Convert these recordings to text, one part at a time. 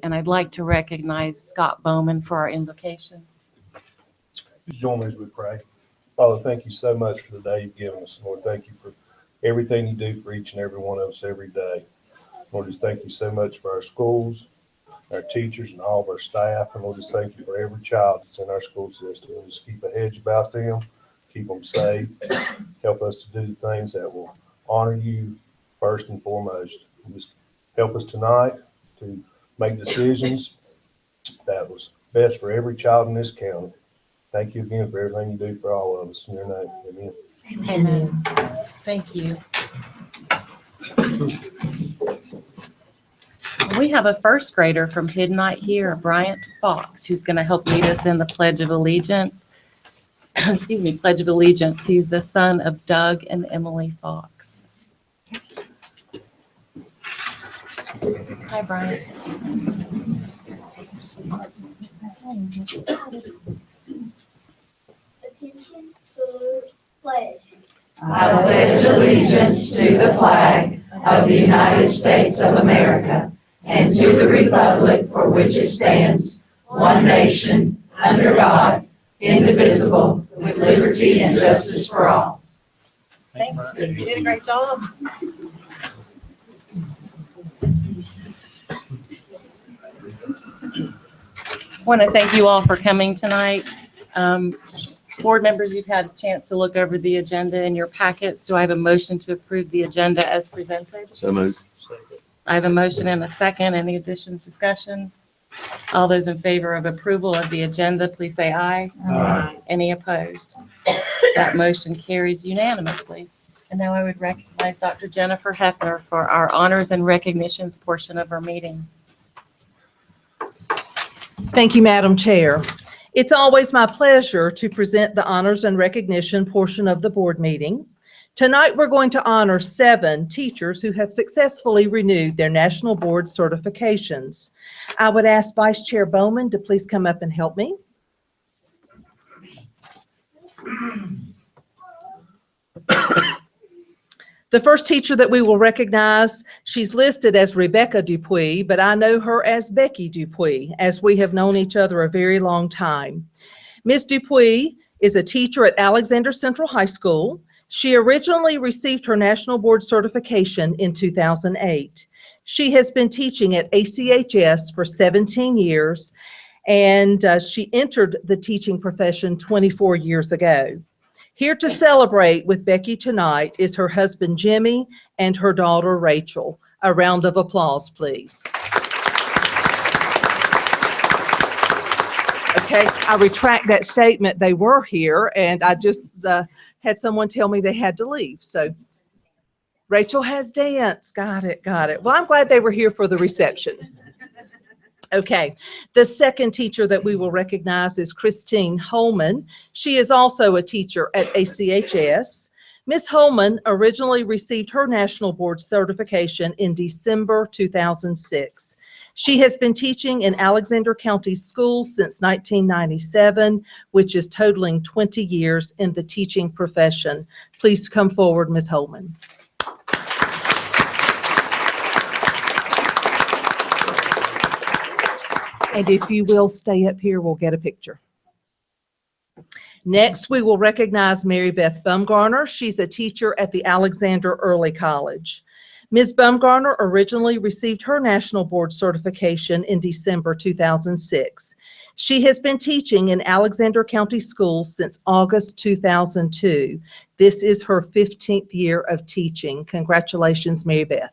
And I'd like to recognize Scott Bowman for our invocation. Join me as we pray. Father, thank you so much for the day you've given us. Lord, thank you for everything you do for each and every one of us every day. Lord, just thank you so much for our schools, our teachers, and all of our staff. And Lord, just thank you for every child that's in our school system. And just keep a hedge about them, keep them safe, help us to do the things that will honor you first and foremost. And just help us tonight to make decisions that was best for every child in this county. Thank you again for everything you do for all of us. In your name, amen. Amen. Thank you. We have a first grader from Hidnight here, Bryant Fox, who's going to help lead us in the Pledge of Allegiance. Excuse me, Pledge of Allegiance. He's the son of Doug and Emily Fox. Hi, Bryant. Attention, salute, pledge. I pledge allegiance to the flag of the United States of America and to the republic for which it stands, one nation, under God, indivisible, with liberty and justice for all. Thank you. You did a great job. I want to thank you all for coming tonight. Board members, you've had a chance to look over the agenda in your packets. Do I have a motion to approve the agenda as presented? So moved. I have a motion and a second. Any additions, discussion? All those in favor of approval of the agenda, please say aye. Aye. Any opposed? That motion carries unanimously. And now I would recognize Dr. Jennifer Hefner for our honors and recognitions portion of our meeting. Thank you, Madam Chair. It's always my pleasure to present the honors and recognition portion of the board meeting. Tonight, we're going to honor 7 teachers who have successfully renewed their national board certifications. I would ask Vice Chair Bowman to please come up and help me. The first teacher that we will recognize, she's listed as Rebecca Dupuis, but I know her as Becky Dupuis, as we have known each other a very long time. Ms. Dupuis is a teacher at Alexander Central High School. She originally received her national board certification in 2008. She has been teaching at ACS for 17 years, and she entered the teaching profession 24 years ago. Here to celebrate with Becky tonight is her husband, Jimmy, and her daughter, Rachel. A round of applause, please. Okay, I retract that statement. They were here, and I just had someone tell me they had to leave. So Rachel has danced. Got it, got it. Well, I'm glad they were here for the reception. Okay, the second teacher that we will recognize is Christine Holman. She is also a teacher at ACHS. Ms. Holman originally received her national board certification in December 2006. She has been teaching in Alexander County Schools since 1997, which is totaling 20 years in the teaching profession. Please come forward, Ms. Holman. And if you will stay up here, we'll get a picture. Next, we will recognize Mary Beth Bumgarner. She's a teacher at the Alexander Early College. Ms. Bumgarner originally received her national board certification in December 2006. She has been teaching in Alexander County Schools since August 2002. This is her 15th year of teaching. Congratulations, Mary Beth.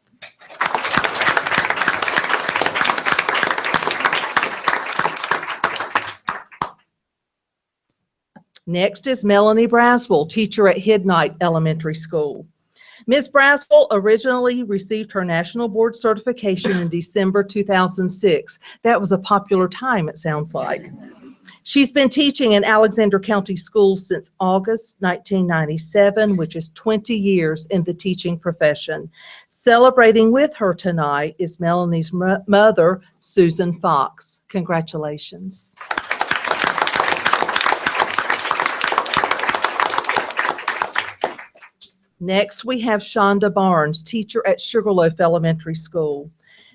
Next is Melanie Braswell, teacher at Hidnight Elementary School. Ms. Braswell originally received her national board certification in December 2006. That was a popular time, it sounds like. She's been teaching in Alexander County Schools since August 1997, which is 20 years in the teaching profession. Celebrating with her tonight is Melanie's mother, Susan Fox. Congratulations. Next, we have Shonda Barnes, teacher at Sugarloaf Elementary School.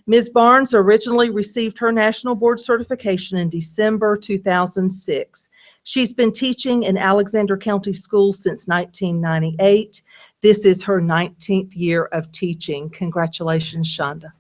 Ms. Barnes originally received her National Board certification in December 2006. She's been teaching in Alexander County Schools since 1998. This is her 19th year of teaching. Congratulations, Shonda.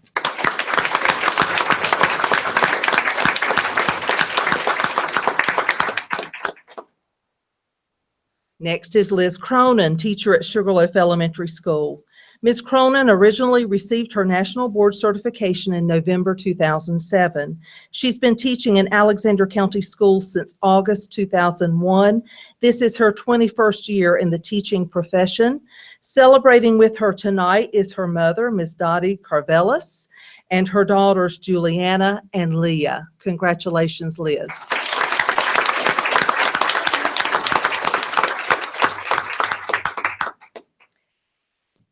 Next is Liz Cronin, teacher at Sugarloaf Elementary School. Ms. Cronin originally received her National Board certification in November 2007. She's been teaching in Alexander County Schools since August 2001. This is her 21st year in the teaching profession. Celebrating with her tonight is her mother, Ms. Dottie Carvelis, and her daughters, Juliana and Leah. Congratulations, Liz.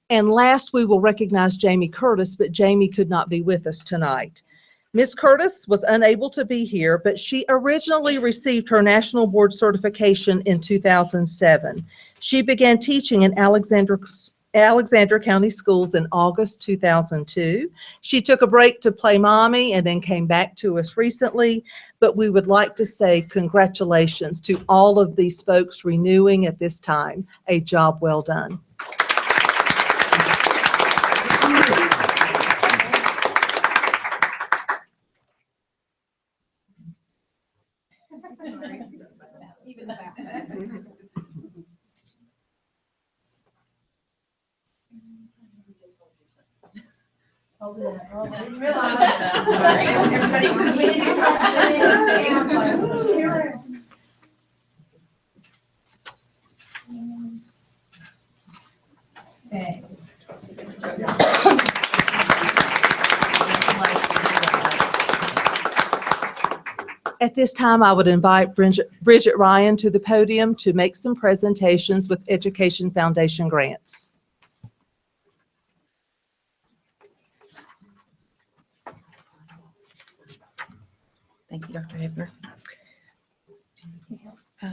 And last, we will recognize Jamie Curtis, but Jamie could not be with us tonight. Ms. Curtis was unable to be here, but she originally received her National Board certification in 2007. She began teaching in Alexander County Schools in August 2002. She took a break to play mommy and then came back to us recently, but we would like to say congratulations to all of these folks renewing at this time. A job well done. At this time, I would invite Bridget Ryan to the podium to make some presentations with Education Foundation grants. Thank you, Dr. Hefner.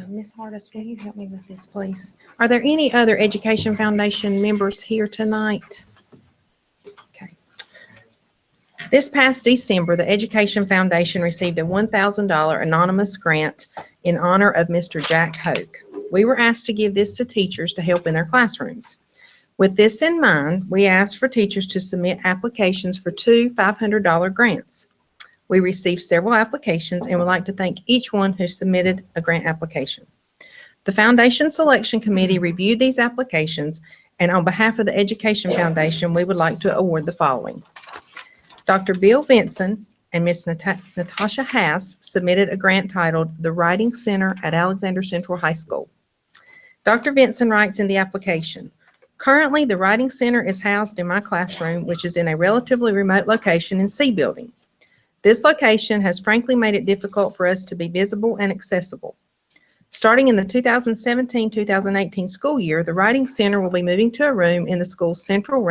Ms. Hardis, will you help me with this, please? Are there any other Education Foundation members here tonight? Okay. This past December, the Education Foundation received a $1,000 anonymous grant in honor of Mr. Jack Hoke. We were asked to give this to teachers to help in their classrooms. With this in mind, we asked for teachers to submit applications for two $500 grants. We received several applications and would like to thank each one who submitted a grant application. The Foundation Selection Committee reviewed these applications, and on behalf of the Education Foundation, we would like to award the following. Dr. Bill Vinson and Ms. Natasha Haas submitted a grant titled The Writing Center at Alexander Central High School. Dr. Vinson writes in the application, "Currently, the Writing Center is housed in my classroom, which is in a relatively remote location in C Building. This location has frankly made it difficult for us to be visible and accessible. Starting in the 2017-2018 school year, the Writing Center will be moving to a room in the school's central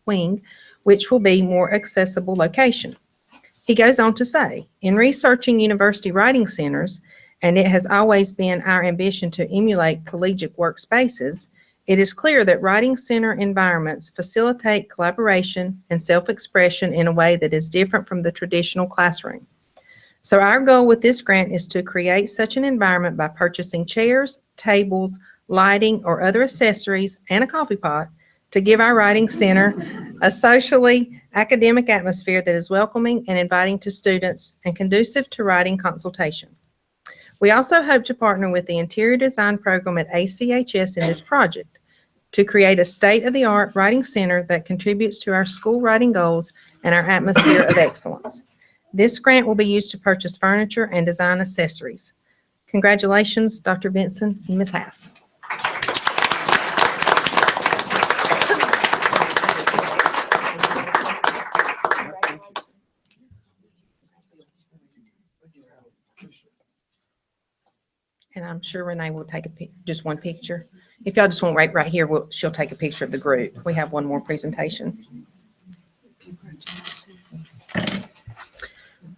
wing, which will be more accessible location." He goes on to say, "In researching university writing centers, and it has always been our ambition to emulate collegiate workspaces, it is clear that writing center environments facilitate collaboration and self-expression in a way that is different from the traditional classroom. So our goal with this grant is to create such an environment by purchasing chairs, tables, lighting, or other accessories, and a coffee pot to give our writing center a socially academic atmosphere that is welcoming and inviting to students and conducive to writing consultation. We also hope to partner with the interior design program at ACS in this project to create a state-of-the-art writing center that contributes to our school writing goals and our atmosphere of excellence. This grant will be used to purchase furniture and design accessories." Congratulations, Dr. Vinson and Ms. Haas. And I'm sure Renee will take just one picture. If y'all just want right here, she'll take a picture of the group. We have one more presentation.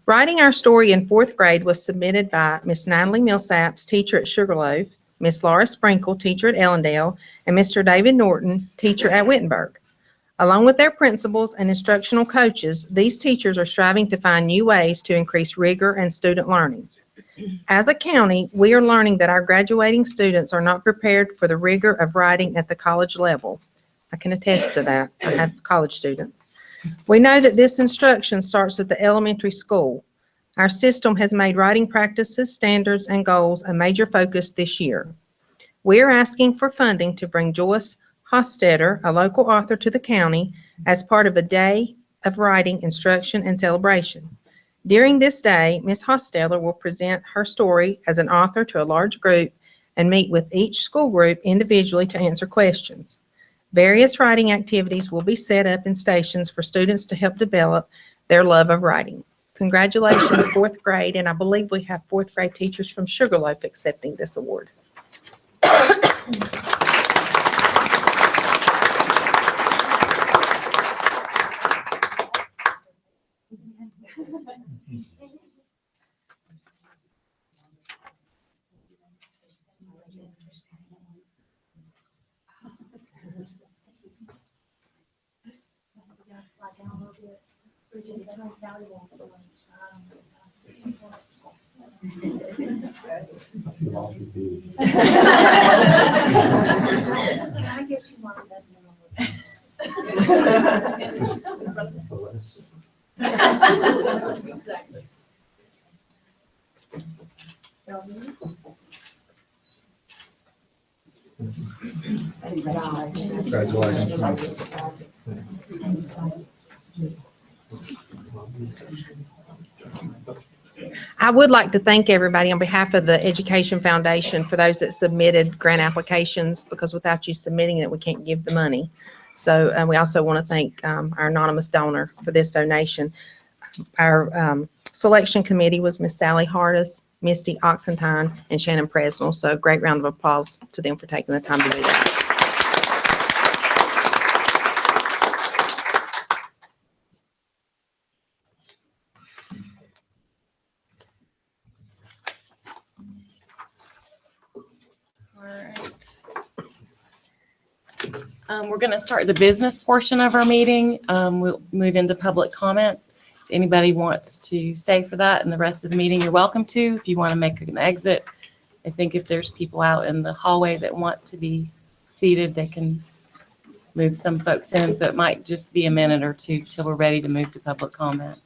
Writing our story in 4th grade was submitted by Miss Natalie Millsaps, teacher at Sugarloaf, Miss Laura Sprinkle, teacher at Ellendale, and Mr. David Norton, teacher at Wittenberg. Along with their principals and instructional coaches, these teachers are striving to find new ways to increase rigor and student learning. As a county, we are learning that our graduating students are not prepared for the rigor of writing at the college level. I can attest to that. I have college students. We know that this instruction starts at the elementary school. Our system has made writing practices, standards, and goals a major focus this year. We are asking for funding to bring Joyce Hostetter, a local author, to the county as part of a day of writing instruction and celebration. During this day, Ms. Hostetter will present her story as an author to a large group and meet with each school group individually to answer questions. Various writing activities will be set up in stations for students to help develop their love of writing. Congratulations, fourth grade, and I believe we have fourth grade teachers from Sugarloaf accepting this award. Congratulations. I would like to thank everybody on behalf of the Education Foundation for those that submitted grant applications, because without you submitting it, we can't give the money. So we also want to thank our anonymous donor for this donation. Our selection committee was Miss Sally Hardis, Misty Oxentine, and Shannon Presnell. So great round of applause to them for taking the time to do that. All right. We're going to start the business portion of our meeting. We'll move into public comment. If anybody wants to stay for that and the rest of the meeting, you're welcome to. If you want to make an exit, I think if there's people out in the hallway that want to be seated, they can move some folks in. So it might just be a minute or two till we're ready to move to public comment.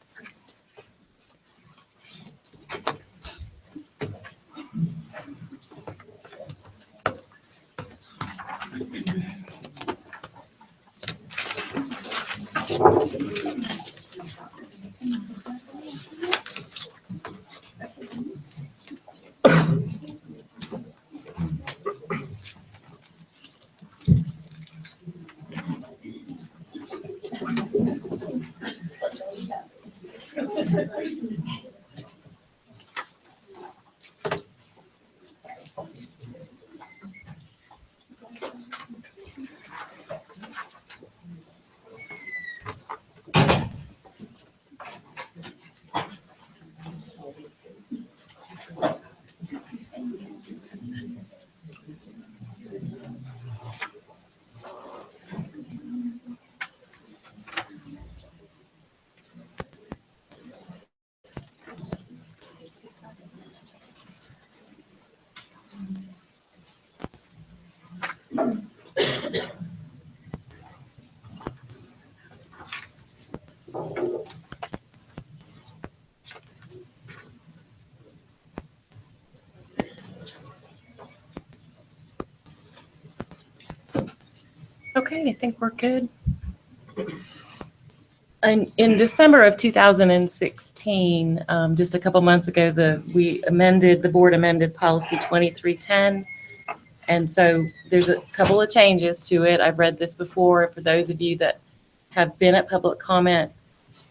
Okay, I think we're good. In December of 2016, just a couple months ago, the board amended policy 2310. And so there's a couple of changes to it. I've read this before. For those of you that have been at public comment,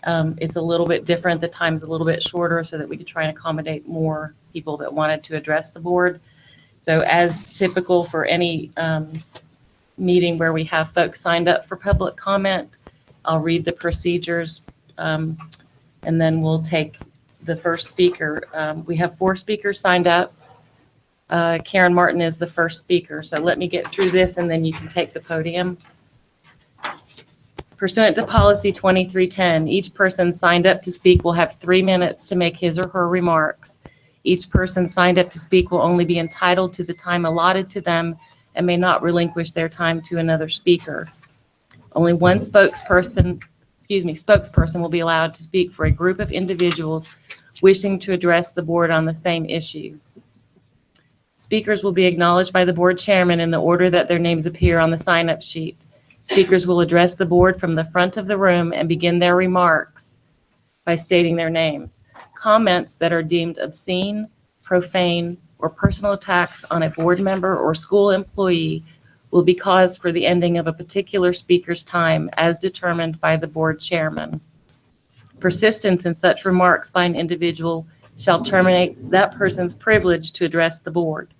it's a little bit different. The time's a little bit shorter so that we could try and accommodate more people that wanted to address the board. So as typical for any meeting where we have folks signed up for public comment, I'll read the procedures and then we'll take the first speaker. We have 4 speakers signed up. Karen Martin is the first speaker. So let me get through this and then you can take the podium. Pursuant to Policy 2310, each person signed up to speak will have 3 minutes to make his or her remarks. Each person signed up to speak will only be entitled to the time allotted to them and may not relinquish their time to another speaker. Only one spokesperson will be allowed to speak for a group of individuals wishing to address the board on the same issue. Speakers will be acknowledged by the board chairman in the order that their names appear on the sign-up sheet. Speakers will address the board from the front of the room and begin their remarks by stating their names. Comments that are deemed obscene, profane, or personal attacks on a board member or school employee will be cause for the ending of a particular speaker's time as determined by the board chairman. Persistence in such remarks by an individual shall terminate that person's privilege to address the board.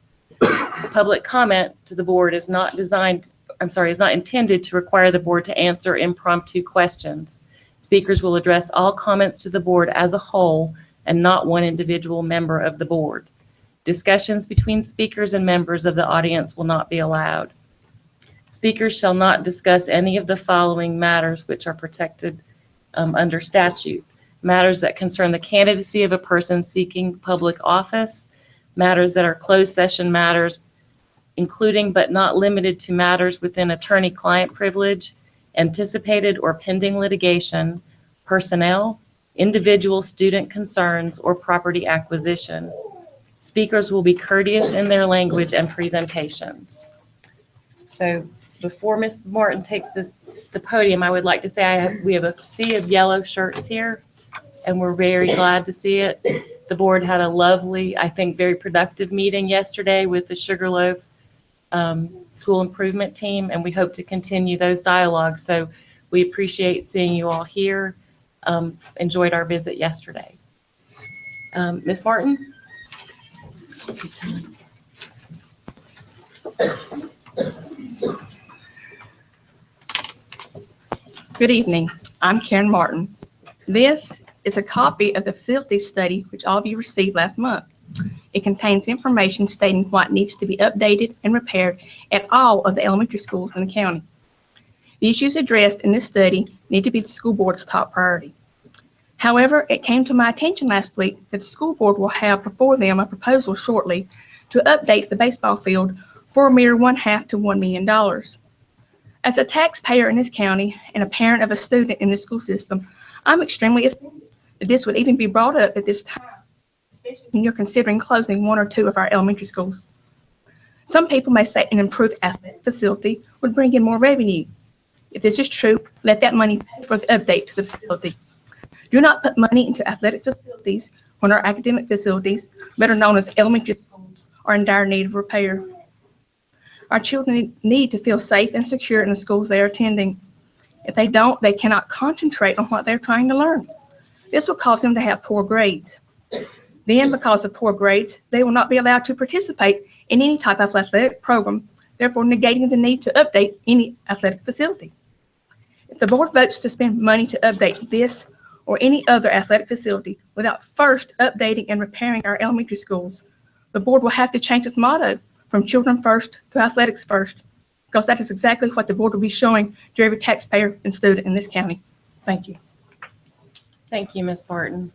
Public comment to the board is not intended to require the board to answer impromptu questions. Speakers will address all comments to the board as a whole and not one individual member of the board. Discussions between speakers and members of the audience will not be allowed. Speakers shall not discuss any of the following matters which are protected under statute. Matters that concern the candidacy of a person seeking public office, matters that are closed session matters, including but not limited to matters within attorney-client privilege, anticipated or pending litigation, personnel, individual student concerns, or property acquisition. Speakers will be courteous in their language and presentations. So before Ms. Martin takes the podium, I would like to say we have a sea of yellow shirts here, and we're very glad to see it. The board had a lovely, I think, very productive meeting yesterday with the Sugarloaf School Improvement Team, and we hope to continue those dialogues. So we appreciate seeing you all here. Enjoyed our visit yesterday. Ms. Martin? Good evening. I'm Karen Martin. This is a copy of the facilities study which all of you received last month. It contains information stating what needs to be updated and repaired at all of the elementary schools in the county. The issues addressed in this study need to be the school board's top priority. However, it came to my attention last week that the school board will have before them a proposal shortly to update the baseball field for a mere $0.5 to $1 million. As a taxpayer in this county and a parent of a student in this school system, I'm extremely offended that this would even be brought up at this time, especially when you're considering closing 1 or 2 of our elementary schools. Some people may say an improved athletic facility would bring in more revenue. If this is true, let that money pay for the update to the facility. Do not put money into athletic facilities when our academic facilities, better known as elementary schools, are in dire need of repair. Our children need to feel safe and secure in the schools they are attending. If they don't, they cannot concentrate on what they're trying to learn. This will cause them to have poor grades. Then, because of poor grades, they will not be allowed to participate in any type of athletic program, therefore negating the need to update any athletic facility. If the board votes to spend money to update this or any other athletic facility without first updating and repairing our elementary schools, the board will have to change its motto from children first to athletics first, because that is exactly what the board will be showing to every taxpayer and student in this county. Thank you. Thank you, Ms. Martin.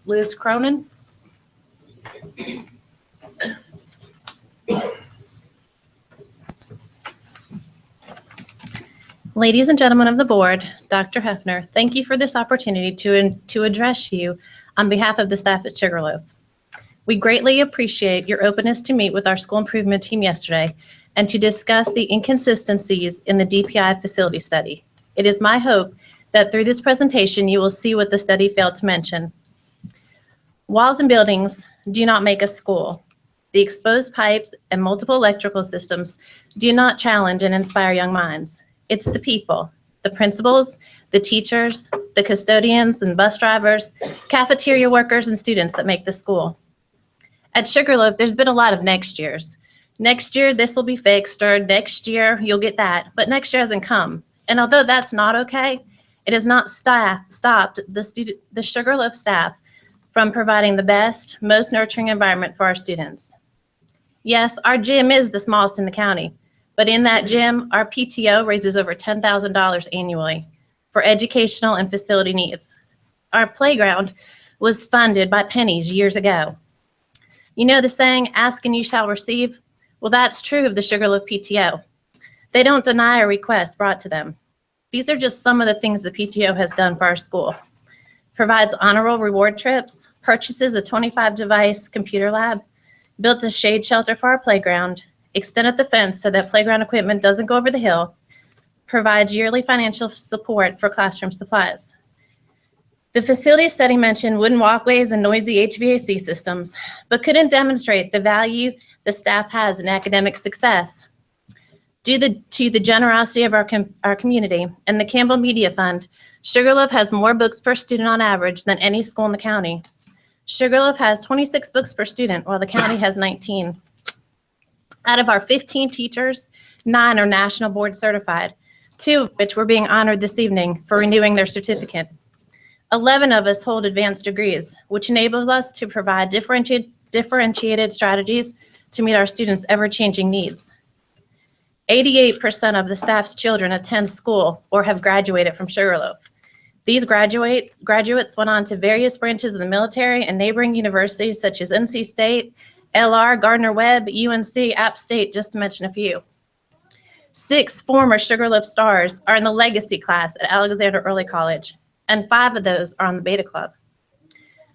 Liz Cronin? Ladies and gentlemen of the board, Dr. Hefner, thank you for this opportunity to address you on behalf of the staff at Sugarloaf. We greatly appreciate your openness to meet with our school improvement team yesterday and to discuss the inconsistencies in the DPI facility study. It is my hope that through this presentation, you will see what the study failed to mention. Walls and buildings do not make a school. The exposed pipes and multiple electrical systems do not challenge and inspire young minds. It's the people, the principals, the teachers, the custodians and bus drivers, cafeteria workers and students that make the school. At Sugarloaf, there's been a lot of next years. Next year, this will be fixed, or next year, you'll get that. But next year hasn't come. And although that's not okay, it has not stopped the Sugarloaf staff from providing the best, most nurturing environment for our students. Yes, our gym is the smallest in the county, but in that gym, our PTO raises over $10,000 annually for educational and facility needs. Our playground was funded by pennies years ago. You know the saying, ask and you shall receive? Well, that's true of the Sugarloaf PTO. They don't deny a request brought to them. These are just some of the things the PTO has done for our school. Provides honorable reward trips, purchases a 25-device computer lab, built a shade shelter for our playground, extended the fence so that playground equipment doesn't go over the hill, provides yearly financial support for classroom supplies. The facility study mentioned wooden walkways and noisy HVAC systems, but couldn't demonstrate the value the staff has in academic success. Due to the generosity of our community and the Campbell Media Fund, Sugarloaf has more books per student on average than any school in the county. Sugarloaf has 26 books per student, while the county has 19. Out of our 15 teachers, 9 are national board certified, 2 of which were being honored this evening for renewing their certificate. 11 of us hold advanced degrees, which enables us to provide differentiated strategies to meet our students' ever-changing needs. 88% of the staff's children attend school or have graduated from Sugarloaf. These graduates went on to various branches of the military and neighboring universities such as NC State, LR, Gardner-Webb, UNC, App State, just to mention a few. 6 former Sugarloaf stars are in the legacy class at Alexander Early College, and 5 of those are on the Beta Club.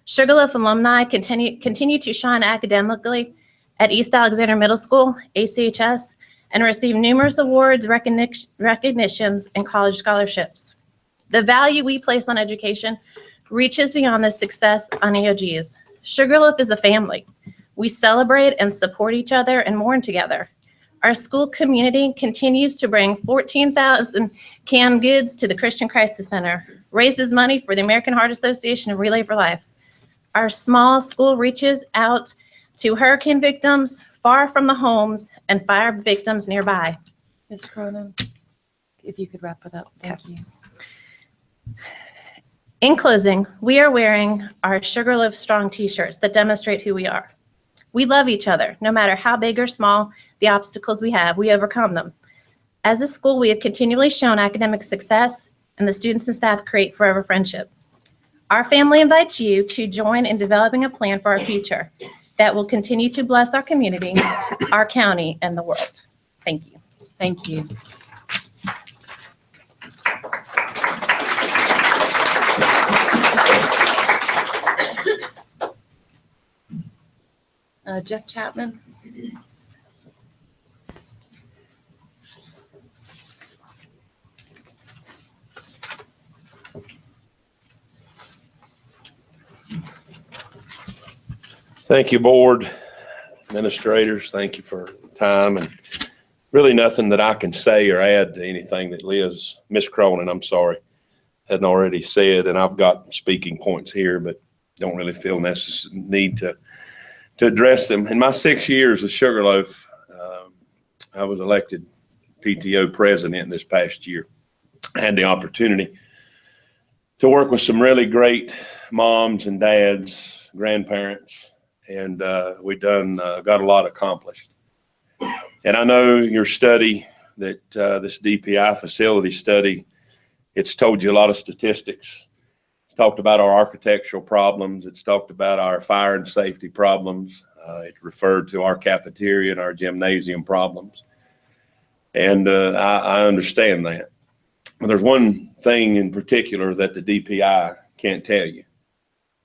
Sugarloaf alumni continue to shine academically at East Alexander Middle School, ACS, and receive numerous awards, recognitions, and college scholarships. The value we place on education reaches beyond the success on EOGs. Sugarloaf is a family. We celebrate and support each other and mourn together. Our school community continues to bring 14,000 canned goods to the Christian Crisis Center, raises money for the American Heart Association and Relay for Life. Our small school reaches out to hurricane victims far from the homes and fire victims nearby. Ms. Cronin, if you could wrap it up, thank you. In closing, we are wearing our Sugarloaf Strong t-shirts that demonstrate who we are. We love each other. No matter how big or small the obstacles we have, we overcome them. As a school, we have continually shown academic success, and the students and staff create forever friendship. Our family invites you to join in developing a plan for our future that will continue to bless our community, our county, and the world. Thank you. Thank you. Jeff Chapman. Thank you, board, administrators. Thank you for the time, and really nothing that I can say or add to anything that Miss Cronin, I'm sorry, hadn't already said. And I've got speaking points here, but don't really feel need to address them. In my 6 years with Sugarloaf, I was elected PTO president this past year. I had the opportunity to work with some really great moms and dads, grandparents, and we got a lot accomplished. And I know your study, that this DPI facility study, it's told you a lot of statistics. It's talked about our architectural problems. It's talked about our fire and safety problems. It referred to our cafeteria and our gymnasium problems. And I understand that. But there's one thing in particular that the DPI can't tell you,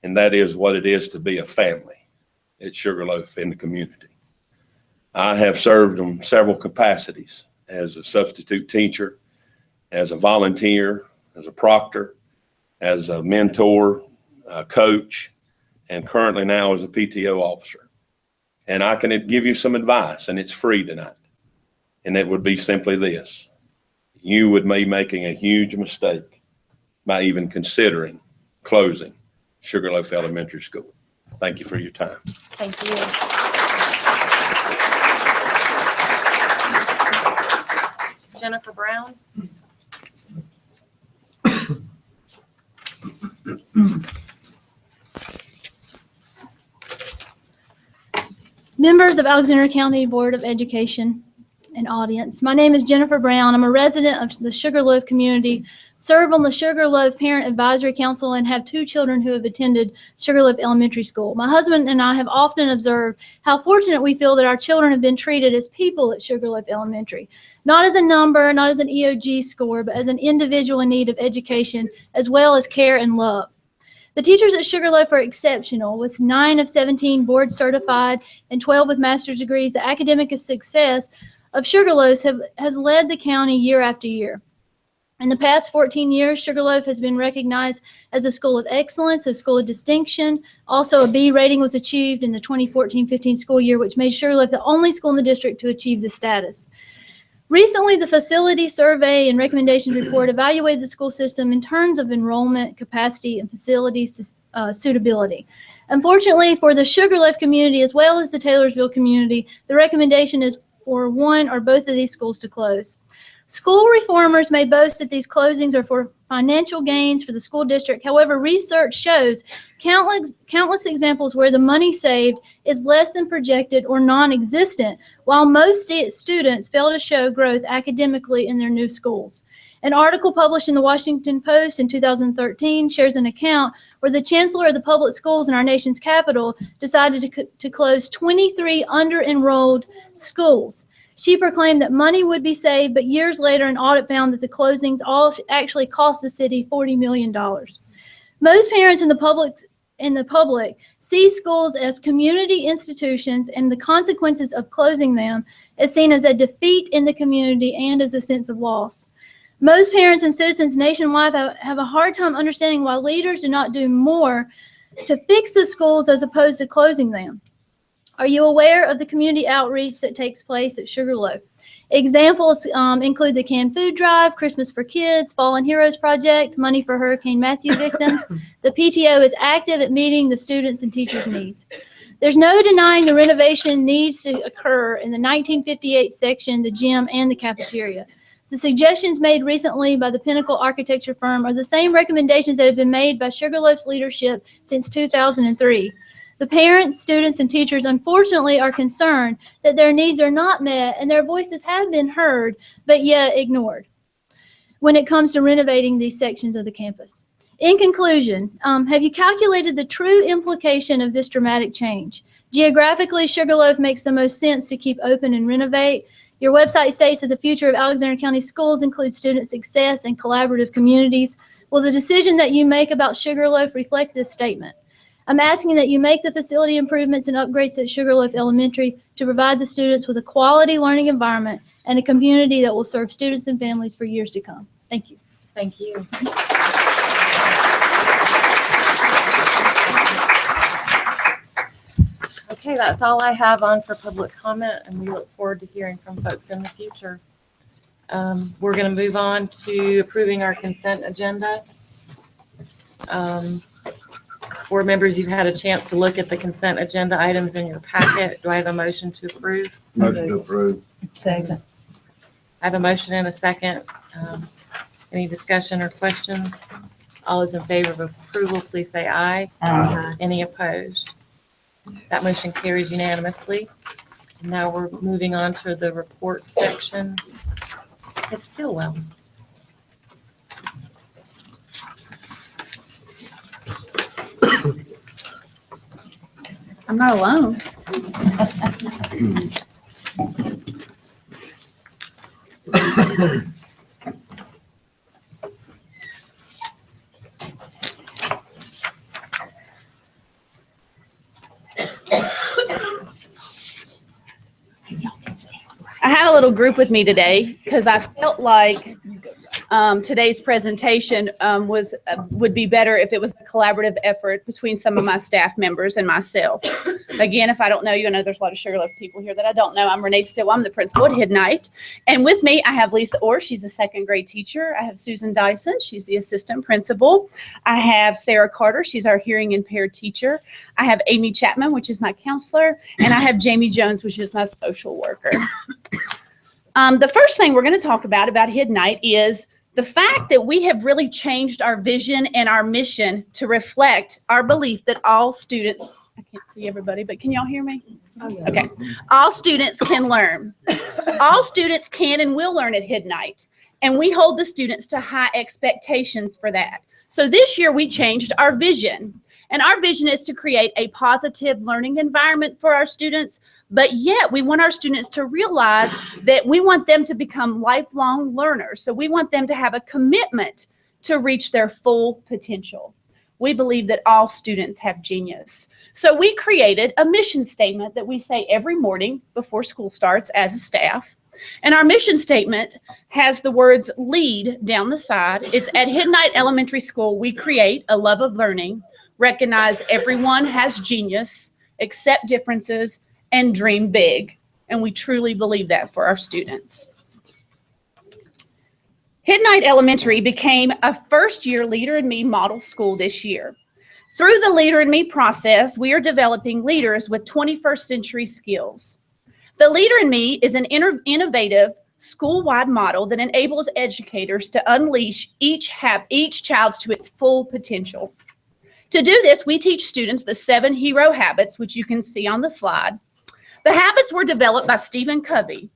and that is what it is to be a family at Sugarloaf in the community. I have served in several capacities as a substitute teacher, as a volunteer, as a proctor, as a mentor, a coach, and currently now as a PTO officer. And I can give you some advice, and it's free tonight. And it would be simply this: you would be making a huge mistake by even considering closing Sugarloaf Elementary School. Thank you for your time. Thank you. Jennifer Brown. Members of Alexander County Board of Education and audience, my name is Jennifer Brown. I'm a resident of the Sugarloaf community, serve on the Sugarloaf Parent Advisory Council, and have 2 children who have attended Sugarloaf Elementary School. My husband and I have often observed how fortunate we feel that our children have been treated as people at Sugarloaf Elementary, not as a number, not as an EOG score, but as an individual in need of education, as well as care and love. The teachers at Sugarloaf are exceptional, with 9 of 17 board certified and 12 with master's degrees. The academic success of Sugarloaf has led the county year after year. In the past 14 years, Sugarloaf has been recognized as a school of excellence, a school of distinction. Also, a B rating was achieved in the 2014-15 school year, which made Sugarloaf the only school in the district to achieve this status. Recently, the facility survey and recommendations report evaluated the school system in terms of enrollment, capacity, and facility suitability. Unfortunately, for the Sugarloaf community as well as the Taylorsville community, the recommendation is for one or both of these schools to close. School reformers may boast that these closings are for financial gains for the school district. However, research shows countless examples where the money saved is less than projected or non-existent, while most students fail to show growth academically in their new schools. An article published in the Washington Post in 2013 shares an account where the chancellor of the public schools in our nation's capital decided to close 23 under-enrolled schools. She proclaimed that money would be saved, but years later, an audit found that the closings all actually cost the city $40 million. Most parents in the public see schools as community institutions, and the consequences of closing them is seen as a defeat in the community and as a sense of loss. Most parents and citizens nationwide have a hard time understanding why leaders do not do more to fix the schools as opposed to closing them. Are you aware of the community outreach that takes place at Sugarloaf? Examples include the Canned Food Drive, Christmas for Kids, Fallen Heroes Project, Money for Hurricane Matthew victims. The PTO is active at meeting the students' and teachers' needs. There's no denying the renovation needs to occur in the 1958 section, the gym, and the cafeteria. The suggestions made recently by the Pinnacle architecture firm are the same recommendations that have been made by Sugarloaf's leadership since 2003. The parents, students, and teachers, unfortunately, are concerned that their needs are not met and their voices have been heard, but yet ignored when it comes to renovating these sections of the campus. In conclusion, have you calculated the true implication of this dramatic change? Geographically, Sugarloaf makes the most sense to keep open and renovate. Your website states that the future of Alexander County schools includes student success and collaborative communities. Will the decision that you make about Sugarloaf reflect this statement? I'm asking that you make the facility improvements and upgrades at Sugarloaf Elementary to provide the students with a quality learning environment and a community that will serve students and families for years to come. Thank you. Thank you. Okay, that's all I have on for public comment, and we look forward to hearing from folks in the future. We're going to move on to approving our consent agenda. Board members, you've had a chance to look at the consent agenda items in your packet. Do I have a motion to approve? Motion to approve. Second. I have a motion and a second. Any discussion or questions? All those in favor of approval, please say aye. Aye. Any opposed? That motion carries unanimously. And now we're moving on to the report section. Ms. Stillwell. I'm not alone. I had a little group with me today because I felt like today's presentation would be better if it was a collaborative effort between some of my staff members and myself. Again, if I don't know you, I know there's a lot of Sugarloaf people here that I don't know. I'm Renee Still. I'm the principal at Hidnite. And with me, I have Lisa Orr. She's a second grade teacher. I have Susan Dyson. She's the assistant principal. I have Sarah Carter. She's our hearing impaired teacher. I have Amy Chapman, which is my counselor. And I have Jamie Jones, which is my social worker. The first thing we're going to talk about Hidnite is the fact that we have really changed our vision and our mission to reflect our belief that all students I can't see everybody, but can y'all hear me? Okay. All students can learn. All students can and will learn at Hidnight, and we hold the students to high expectations for that. So this year we changed our vision, and our vision is to create a positive learning environment for our students, but yet we want our students to realize that we want them to become lifelong learners. So we want them to have a commitment to reach their full potential. We believe that all students have genius. So we created a mission statement that we say every morning before school starts as a staff. And our mission statement has the words lead down the side. It's at Hidnight Elementary School, we create a love of learning, recognize everyone has genius, accept differences, and dream big. And we truly believe that for our students. Hidnight Elementary became a first-year Leader in Me model school this year. Through the Leader in Me process, we are developing leaders with 21st century skills. The Leader in Me is an innovative school-wide model that enables educators to unleash each child to its full potential. To do this, we teach students the 7 hero habits, which you can see on the slide. The habits were developed by Stephen Covey.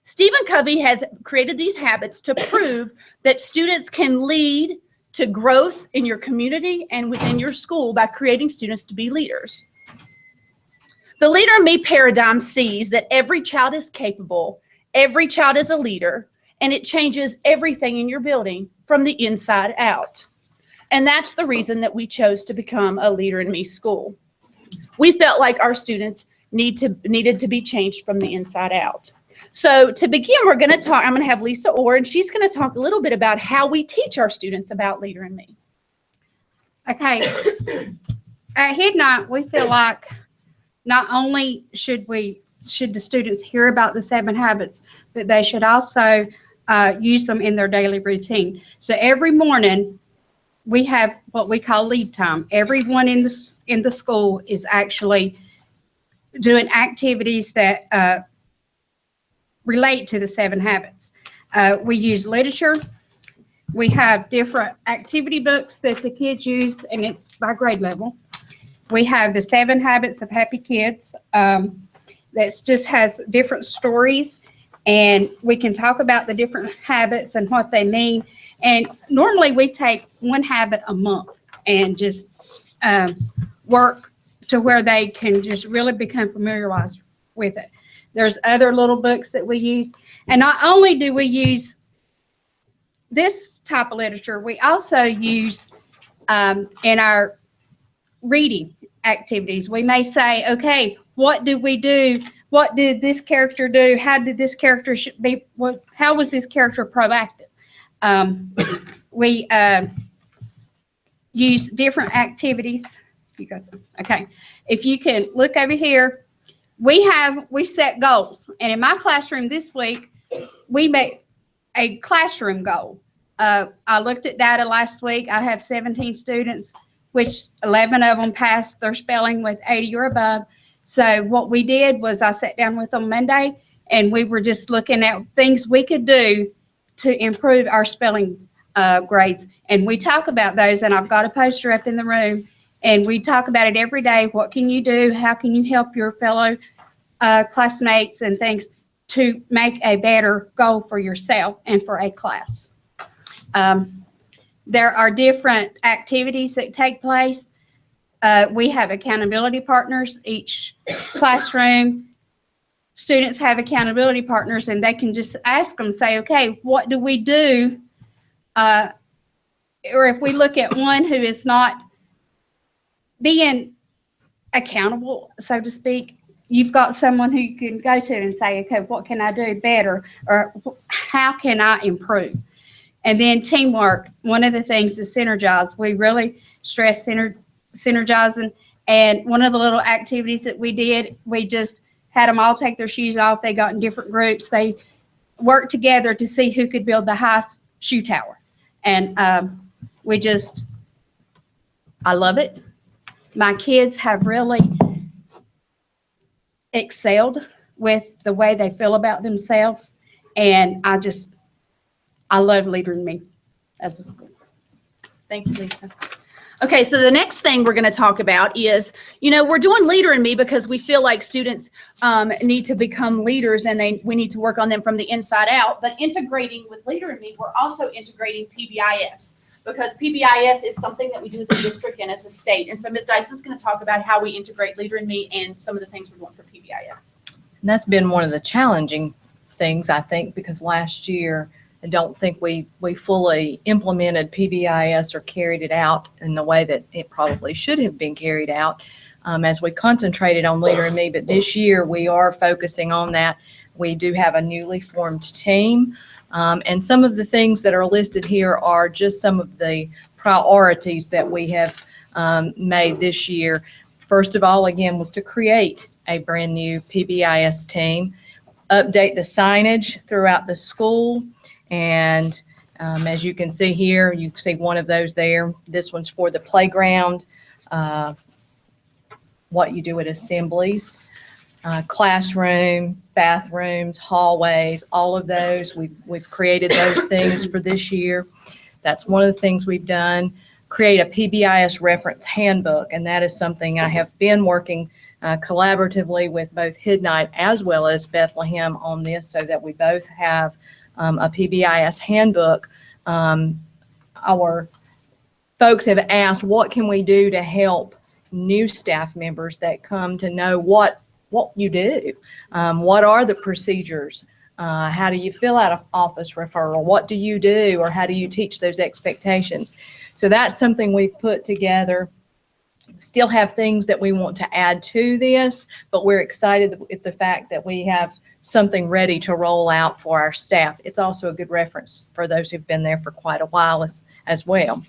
Stephen Covey has created these habits to prove that students can lead to growth in your community and within your school by creating students to be leaders. The Leader in Me paradigm sees that every child is capable, every child is a leader, and it changes everything in your building from the inside out. And that's the reason that we chose to become a Leader in Me school. We felt like our students needed to be changed from the inside out. So to begin, I'm going to have Lisa Orr, and she's going to talk a little bit about how we teach our students about Leader in Me. Okay. At Hidnight, we feel like not only should the students hear about the 7 habits, but they should also use them in their daily routine. So every morning we have what we call lead time. Everyone in the school is actually doing activities that relate to the 7 habits. We use literature. We have different activity books that the kids use, and it's by grade level. We have the 7 habits of happy kids that just has different stories, and we can talk about the different habits and what they mean. And normally we take 1 habit a month and just work to where they can just really become familiarized with it. There's other little books that we use. And not only do we use this type of literature, we also use in our reading activities. We may say, okay, what did we do? What did this character do? How did this character how was this character proactive? We use different activities. You got them. Okay. If you can look over here, we set goals. And in my classroom this week, we made a classroom goal. I looked at data last week. I have 17 students, which 11 of them passed their spelling with 80 or above. So what we did was I sat down with them Monday, and we were just looking at things we could do to improve our spelling grades. And we talk about those, and I've got a poster up in the room, and we talk about it every day. What can you do? How can you help your fellow classmates and things to make a better goal for yourself and for a class? There are different activities that take place. We have accountability partners. Each classroom, students have accountability partners, and they can just ask them, say, okay, what do we do? Or if we look at one who is not being accountable, so to speak, you've got someone who you can go to and say, okay, what can I do better? Or how can I improve? And then teamwork. One of the things is synergize. We really stress synergizing. And one of the little activities that we did, we just had them all take their shoes off. They got in different groups. They worked together to see who could build the highest shoe tower. And I love it. My kids have really excelled with the way they feel about themselves. And I love Leader in Me as a school. Thank you, Lisa. Okay, so the next thing we're going to talk about is, we're doing Leader in Me because we feel like students need to become leaders and we need to work on them from the inside out. But integrating with Leader in Me, we're also integrating PBIS because PBIS is something that we do as a district and as a state. And so Ms. Dyson's going to talk about how we integrate Leader in Me and some of the things we're doing for PBIS. And that's been one of the challenging things, I think, because last year, I don't think we fully implemented PBIS or carried it out in the way that it probably should have been carried out as we concentrated on Leader in Me. But this year, we are focusing on that. We do have a newly formed team. And some of the things that are listed here are just some of the priorities that we have made this year. First of all, again, was to create a brand new PBIS team, update the signage throughout the school. And as you can see here, you can see one of those there. This one's for the playground, what you do at assemblies, classroom, bathrooms, hallways, all of those. We've created those things for this year. That's one of the things we've done. Create a PBIS reference handbook, and that is something I have been working collaboratively with both Hidnight as well as Bethlehem on this so that we both have a PBIS handbook. Our folks have asked, what can we do to help new staff members that come to know what you do? What are the procedures? How do you fill out an office referral? What do you do, or how do you teach those expectations? So that's something we've put together. Still have things that we want to add to this, but we're excited at the fact that we have something ready to roll out for our staff. It's also a good reference for those who've been there for quite a while as well.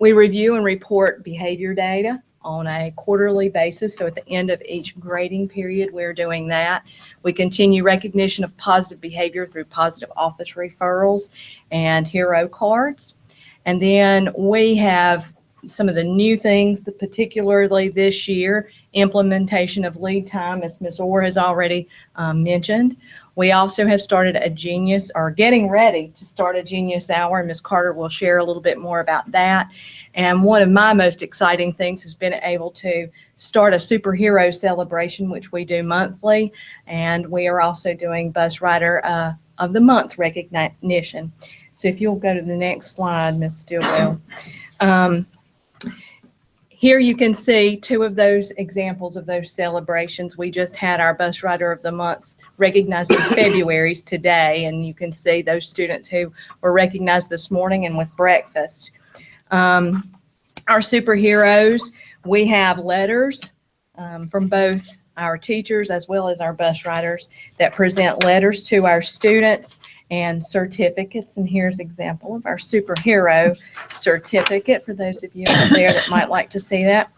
We review and report behavior data on a quarterly basis. So at the end of each grading period, we're doing that. We continue recognition of positive behavior through positive office referrals and hero cards. And then we have some of the new things, that particularly this year, implementation of lead time, as Ms. Orr has already mentioned. We also have started a Genius, or getting ready to start a Genius Hour, and Ms. Carter will share a little bit more about that. And one of my most exciting things has been able to start a superhero celebration, which we do monthly, and we are also doing Bus Rider of the Month recognition. So if you'll go to the next slide, Ms. Stillwell. Here you can see two of those examples of those celebrations. We just had our Bus Rider of the Month recognized in February's today, and you can see those students who were recognized this morning and with breakfast. Our superheroes, we have letters from both our teachers as well as our bus riders that present letters to our students and certificates. And here's an example of our superhero certificate for those of you out there that might like to see that.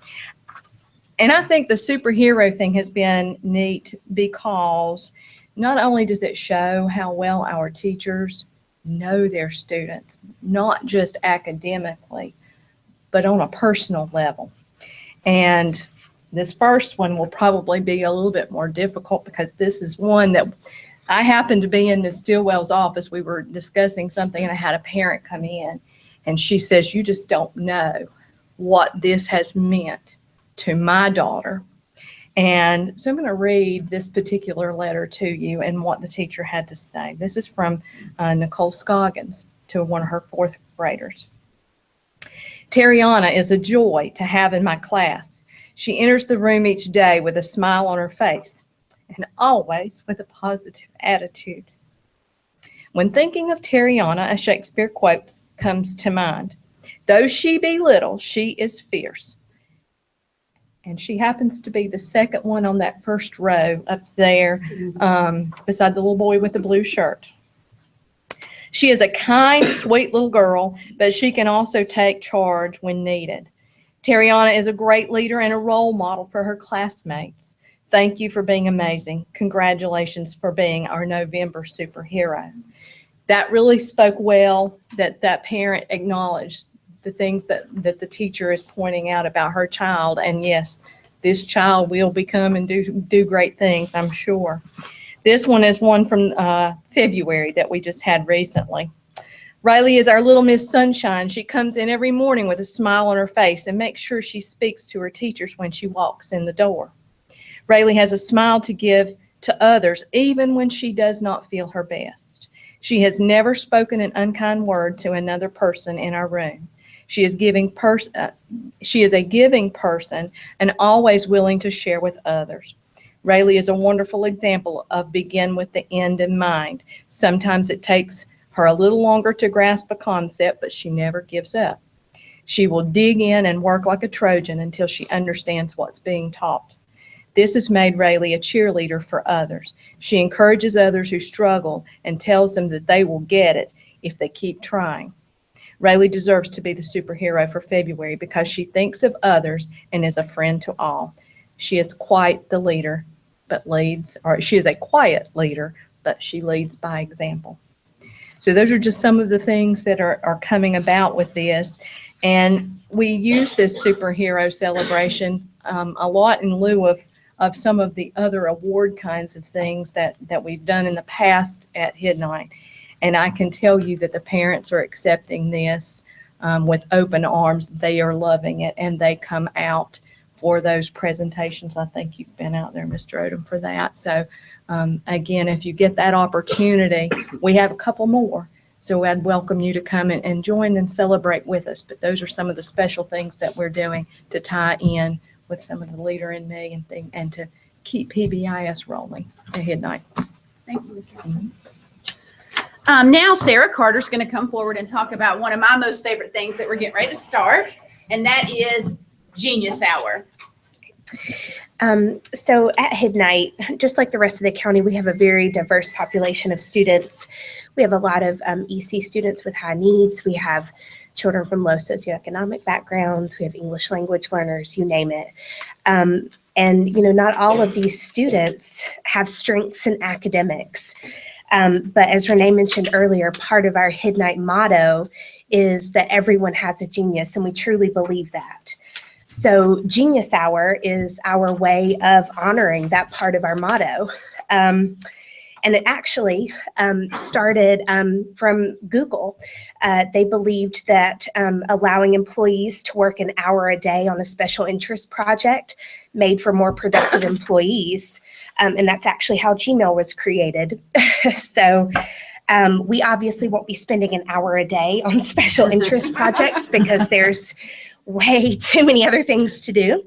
And I think the superhero thing has been neat because not only does it show how well our teachers know their students, not just academically, but on a personal level. And this first one will probably be a little bit more difficult because this is one that I happened to be in Ms. Stillwell's office. We were discussing something and I had a parent come in and she says, "You just don't know what this has meant to my daughter." And so I'm going to read this particular letter to you and what the teacher had to say. This is from Nicole Scoggins to one of her fourth graders. "Tariana is a joy to have in my class. She enters the room each day with a smile on her face and always with a positive attitude. When thinking of Tariana, a Shakespeare quote comes to mind. Though she be little, she is fierce." And she happens to be the second one on that first row up there beside the little boy with the blue shirt. "She is a kind, sweet little girl, but she can also take charge when needed. Tariana is a great leader and a role model for her classmates. Thank you for being amazing. Congratulations for being our November superhero." That really spoke well, that parent acknowledged the things that the teacher is pointing out about her child. And yes, this child will become and do great things, I'm sure. This one is one from February that we just had recently. Riley is our little Miss Sunshine. She comes in every morning with a smile on her face and makes sure she speaks to her teachers when she walks in the door. Riley has a smile to give to others even when she does not feel her best. She has never spoken an unkind word to another person in our room. She is a giving person and always willing to share with others. Riley is a wonderful example of begin with the end in mind. Sometimes it takes her a little longer to grasp a concept, but she never gives up. She will dig in and work like a Trojan until she understands what's being taught. This has made Riley a cheerleader for others. She encourages others who struggle and tells them that they will get it if they keep trying. Riley deserves to be the superhero for February because she thinks of others and is a friend to all. She is quite the leader, she is a quiet leader, but she leads by example. So those are just some of the things that are coming about with this. And we use this superhero celebration a lot in lieu of some of the other award kinds of things that we've done in the past at Hidnight. And I can tell you that the parents are accepting this with open arms. They are loving it, and they come out for those presentations. I think you've been out there, Mr. Odom, for that. So again, if you get that opportunity, we have a couple more. So I'd welcome you to come and join and celebrate with us. But those are some of the special things that we're doing to tie in with some of the Leader in Me and to keep PBIS rolling at Hidnight. Thank you, Ms. Johnson. Now Sarah Carter's going to come forward and talk about one of my most favorite things that we're getting ready to start, and that is Genius Hour. So at Hidnight, just like the rest of the county, we have a very diverse population of students. We have a lot of EC students with high needs. We have children from low socioeconomic backgrounds. We have English language learners, you name it. And, not all of these students have strengths in academics. But as Renee mentioned earlier, part of our Hidnight motto is that everyone has a genius, and we truly believe that. So Genius Hour is our way of honoring that part of our motto. And it actually started from Google. They believed that allowing employees to work an hour a day on a special interest project made for more productive employees. And that's actually how Gmail was created. So we obviously won't be spending an hour a day on special interest projects because there's way too many other things to do.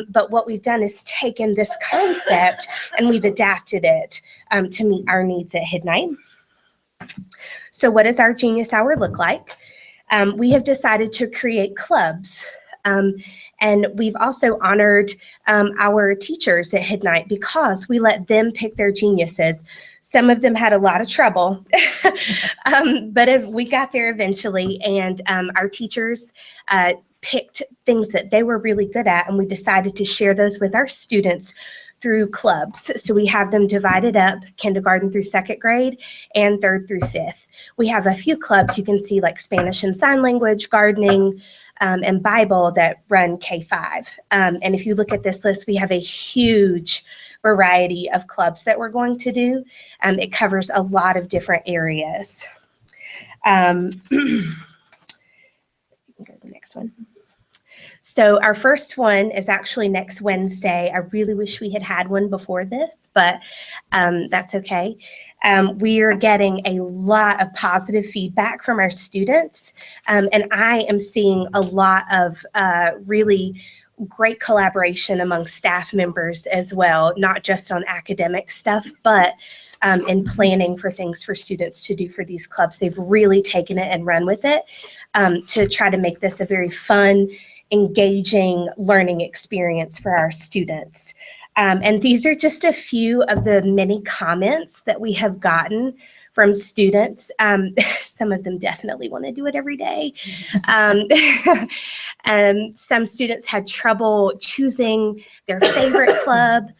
But what we've done is taken this concept and we've adapted it to meet our needs at Hidnight. So what does our Genius Hour look like? We have decided to create clubs. And we've also honored our teachers at Hidnight because we let them pick their geniuses. Some of them had a lot of trouble, but we got there eventually. And our teachers picked things that they were really good at, and we decided to share those with our students through clubs. So we have them divided up, kindergarten through second grade and third through fifth. We have a few clubs you can see, like Spanish and Sign Language, gardening, and Bible, that run K-5. And if you look at this list, we have a huge variety of clubs that we're going to do. It covers a lot of different areas. You can go to the next one. So our first one is actually next Wednesday. I really wish we had had one before this, but that's okay. We are getting a lot of positive feedback from our students, and I am seeing a lot of really great collaboration among staff members as well, not just on academic stuff, but in planning for things for students to do for these clubs. They've really taken it and run with it to try to make this a very fun, engaging learning experience for our students. And these are just a few of the many comments that we have gotten from students. Some of them definitely want to do it every day. Some students had trouble choosing their favorite club.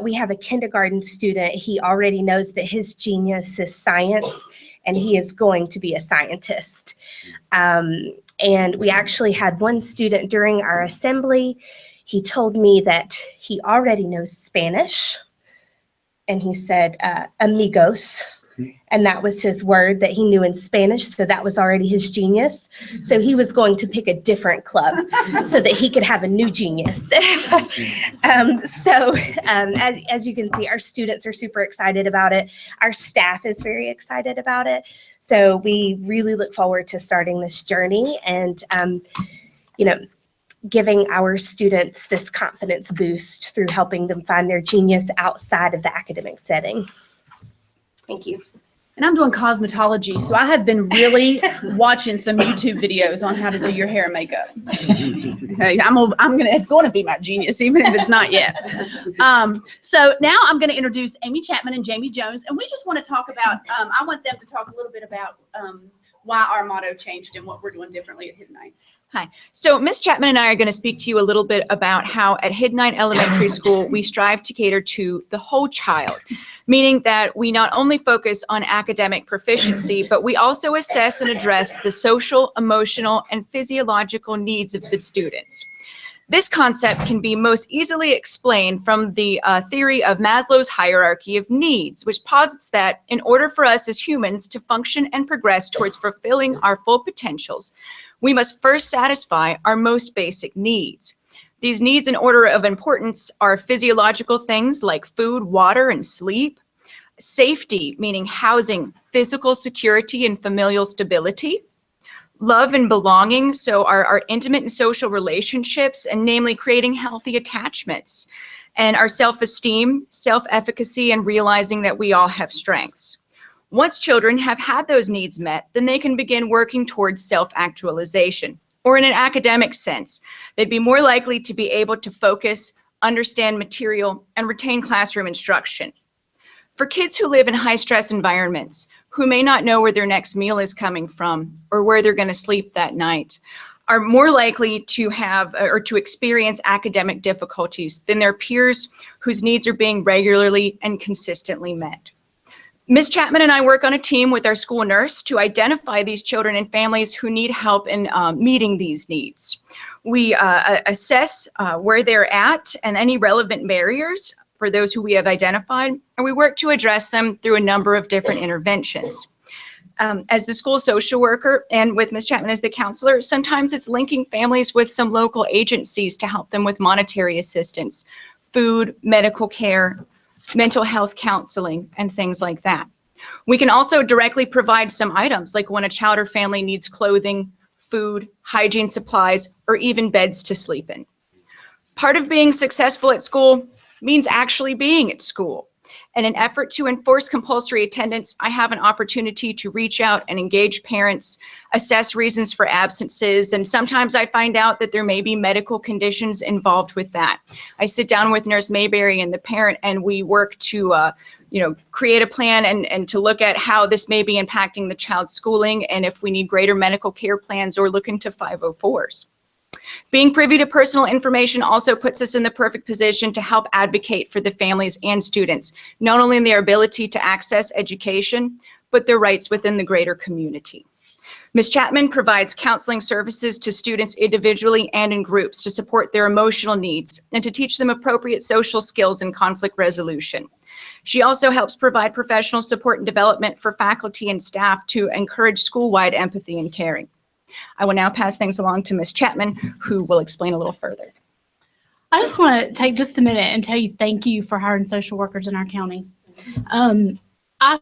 We have a kindergarten student. He already knows that his genius is science, and he is going to be a scientist. And we actually had one student during our assembly. He told me that he already knows Spanish, and he said amigos. And that was his word that he knew in Spanish, so that was already his genius. So he was going to pick a different club so that he could have a new genius. As you can see, our students are super excited about it. Our staff is very excited about it. So we really look forward to starting this journey and, giving our students this confidence boost through helping them find their genius outside of the academic setting. Thank you. And I'm doing cosmetology, so I have been really watching some YouTube videos on how to do your hair and makeup. Hey, it's going to be my genius, even if it's not yet. So now I'm going to introduce Amy Chapman and Jamie Jones, and we just want to talk about, I want them to talk a little bit about why our motto changed and what we're doing differently at Hidden Night. Hi. So Ms. Chapman and I are going to speak to you a little bit about how at Hidden Night Elementary School, we strive to cater to the whole child, meaning that we not only focus on academic proficiency, but we also assess and address the social, emotional, and physiological needs of the students. This concept can be most easily explained from the theory of Maslow's hierarchy of needs, which posits that in order for us as humans to function and progress towards fulfilling our full potentials, we must first satisfy our most basic needs. These needs in order of importance are physiological things like food, water, and sleep. Safety, meaning housing, physical security, and familial stability. Love and belonging, so our intimate and social relationships, and namely creating healthy attachments. And our self-esteem, self-efficacy, and realizing that we all have strengths. Once children have had those needs met, then they can begin working towards self-actualization. Or in an academic sense, they'd be more likely to be able to focus, understand material, and retain classroom instruction. For kids who live in high-stress environments, who may not know where their next meal is coming from or where they're going to sleep that night, are more likely to have or to experience academic difficulties than their peers whose needs are being regularly and consistently met. Ms. Chapman and I work on a team with our school nurse to identify these children and families who need help in meeting these needs. We assess where they're at and any relevant barriers for those who we have identified, and we work to address them through a number of different interventions. As the school social worker and with Ms. Chapman as the counselor, sometimes it's linking families with some local agencies to help them with monetary assistance, food, medical care, mental health counseling, and things like that. We can also directly provide some items like when a child or family needs clothing, food, hygiene supplies, or even beds to sleep in. Part of being successful at school means actually being at school. In an effort to enforce compulsory attendance, I have an opportunity to reach out and engage parents, assess reasons for absences, and sometimes I find out that there may be medical conditions involved with that. I sit down with Nurse Mayberry and the parent, and we work to create a plan and to look at how this may be impacting the child's schooling and if we need greater medical care plans or look into 504s. Being privy to personal information also puts us in the perfect position to help advocate for the families and students, not only in their ability to access education, but their rights within the greater community. Ms. Chapman provides counseling services to students individually and in groups to support their emotional needs and to teach them appropriate social skills and conflict resolution. She also helps provide professional support and development for faculty and staff to encourage school-wide empathy and caring. I will now pass things along to Ms. Chapman, who will explain a little further. I just want to take just a minute and tell you thank you for hiring social workers in our county. I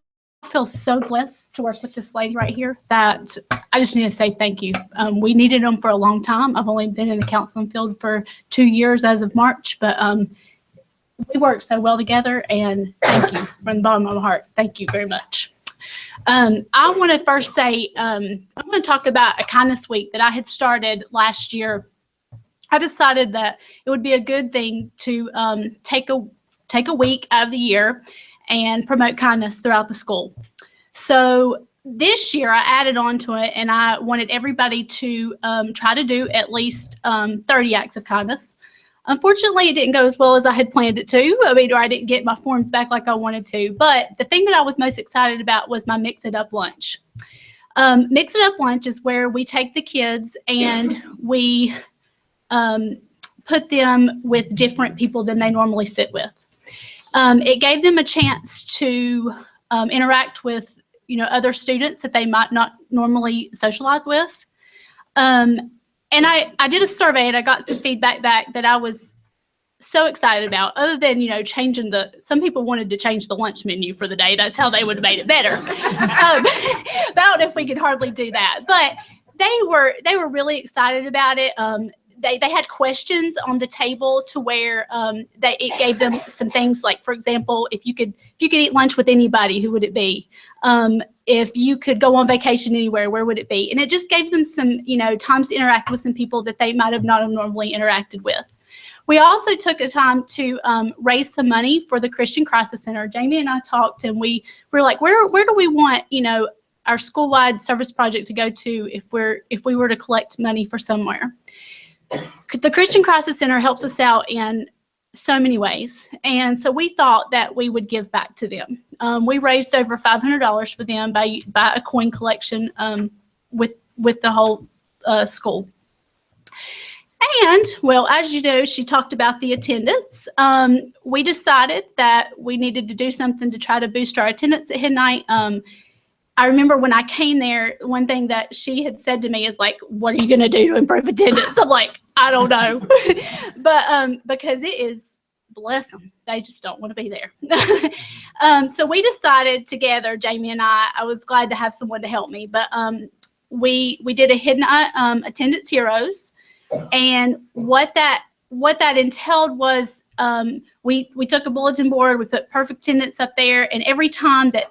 feel so blessed to work with this lady right here that I just need to say thank you. We needed them for a long time. I've only been in the counseling field for 2 years as of March, but we work so well together, and thank you from the bottom of my heart. Thank you very much. I want to first say, I want to talk about a kindness week that I had started last year. I decided that it would be a good thing to take a week out of the year and promote kindness throughout the school. So this year I added on to it, and I wanted everybody to try to do at least 30 acts of kindness. Unfortunately, it didn't go as well as I had planned it to. Or I didn't get my forms back like I wanted to. But the thing that I was most excited about was my Mix It Up lunch. Mix It Up lunch is where we take the kids and we put them with different people than they normally sit with. It gave them a chance to interact with, other students that they might not normally socialize with. And I did a survey and I got some feedback back that I was so excited about, other than, changing some people wanted to change the lunch menu for the day. That's how they would have made it better. But I don't know if we could hardly do that, but they were really excited about it. They had questions on the table to where it gave them some things like, for example, if you could eat lunch with anybody, who would it be? If you could go on vacation anywhere, where would it be? And it just gave them some, times to interact with some people that they might have not normally interacted with. We also took a time to raise some money for the Christian Crisis Center. Jamie and I talked, and we were like, where do we want, our school-wide service project to go to if we were to collect money for somewhere? The Christian Crisis Center helps us out in so many ways, and so we thought that we would give back to them. We raised over $500 for them by a coin collection with the whole school. And, well, as you know, she talked about the attendance. We decided that we needed to do something to try to boost our attendance at Midnight. I remember when I came there, one thing that she had said to me is like, what are you going to do to improve attendance? I'm like, I don't know. But because it is, bless them, they just don't want to be there. So we decided together, Jamie and I was glad to have someone to help me, but we did a Midnight Attendance Heroes. And what that entailed was we took a bulletin board, we put perfect attendance up there, and every time that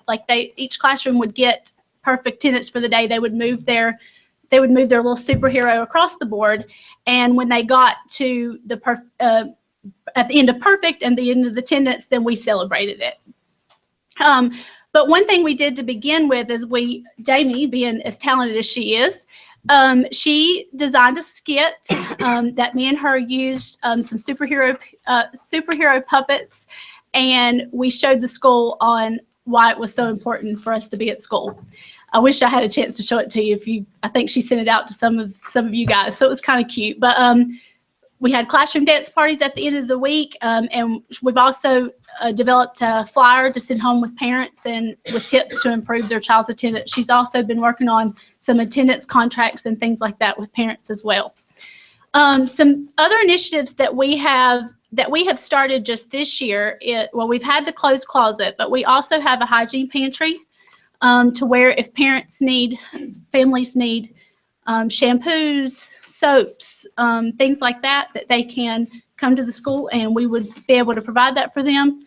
each classroom would get perfect attendance for the day, they would move their little superhero across the board. And when they got to at the end of perfect and the end of the attendance, then we celebrated it. But one thing we did to begin with is Jamie, being as talented as she is, she designed a skit that me and her used some superhero puppets, and we showed the school on why it was so important for us to be at school. I wish I had a chance to show it to you. I think she sent it out to some of you guys, so it was kind of cute. But we had classroom dance parties at the end of the week, and we've also developed a flyer to send home with parents and with tips to improve their child's attendance. She's also been working on some attendance contracts and things like that with parents as well. Some other initiatives that we have started just this year, we've had the closed closet, but we also have a hygiene pantry to where if families need shampoos, soaps, things like that they can come to the school and we would be able to provide that for them.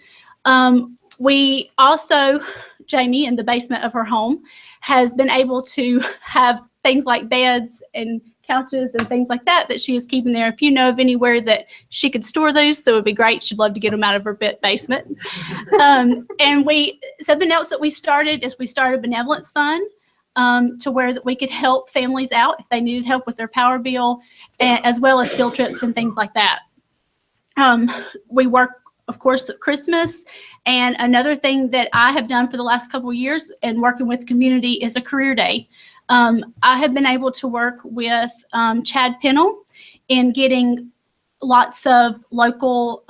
We also, Jamie, in the basement of her home, has been able to have things like beds and couches and things like that she is keeping there. If you know of anywhere that she could store those, that would be great. She'd love to get them out of her basement. And something else that we started is we started a benevolence fund to where that we could help families out if they needed help with their power bill, as well as field trips and things like that. We work, of course, at Christmas. And another thing that I have done for the last couple of years and working with community is a career day. I have been able to work with Chad Pennell in getting lots of local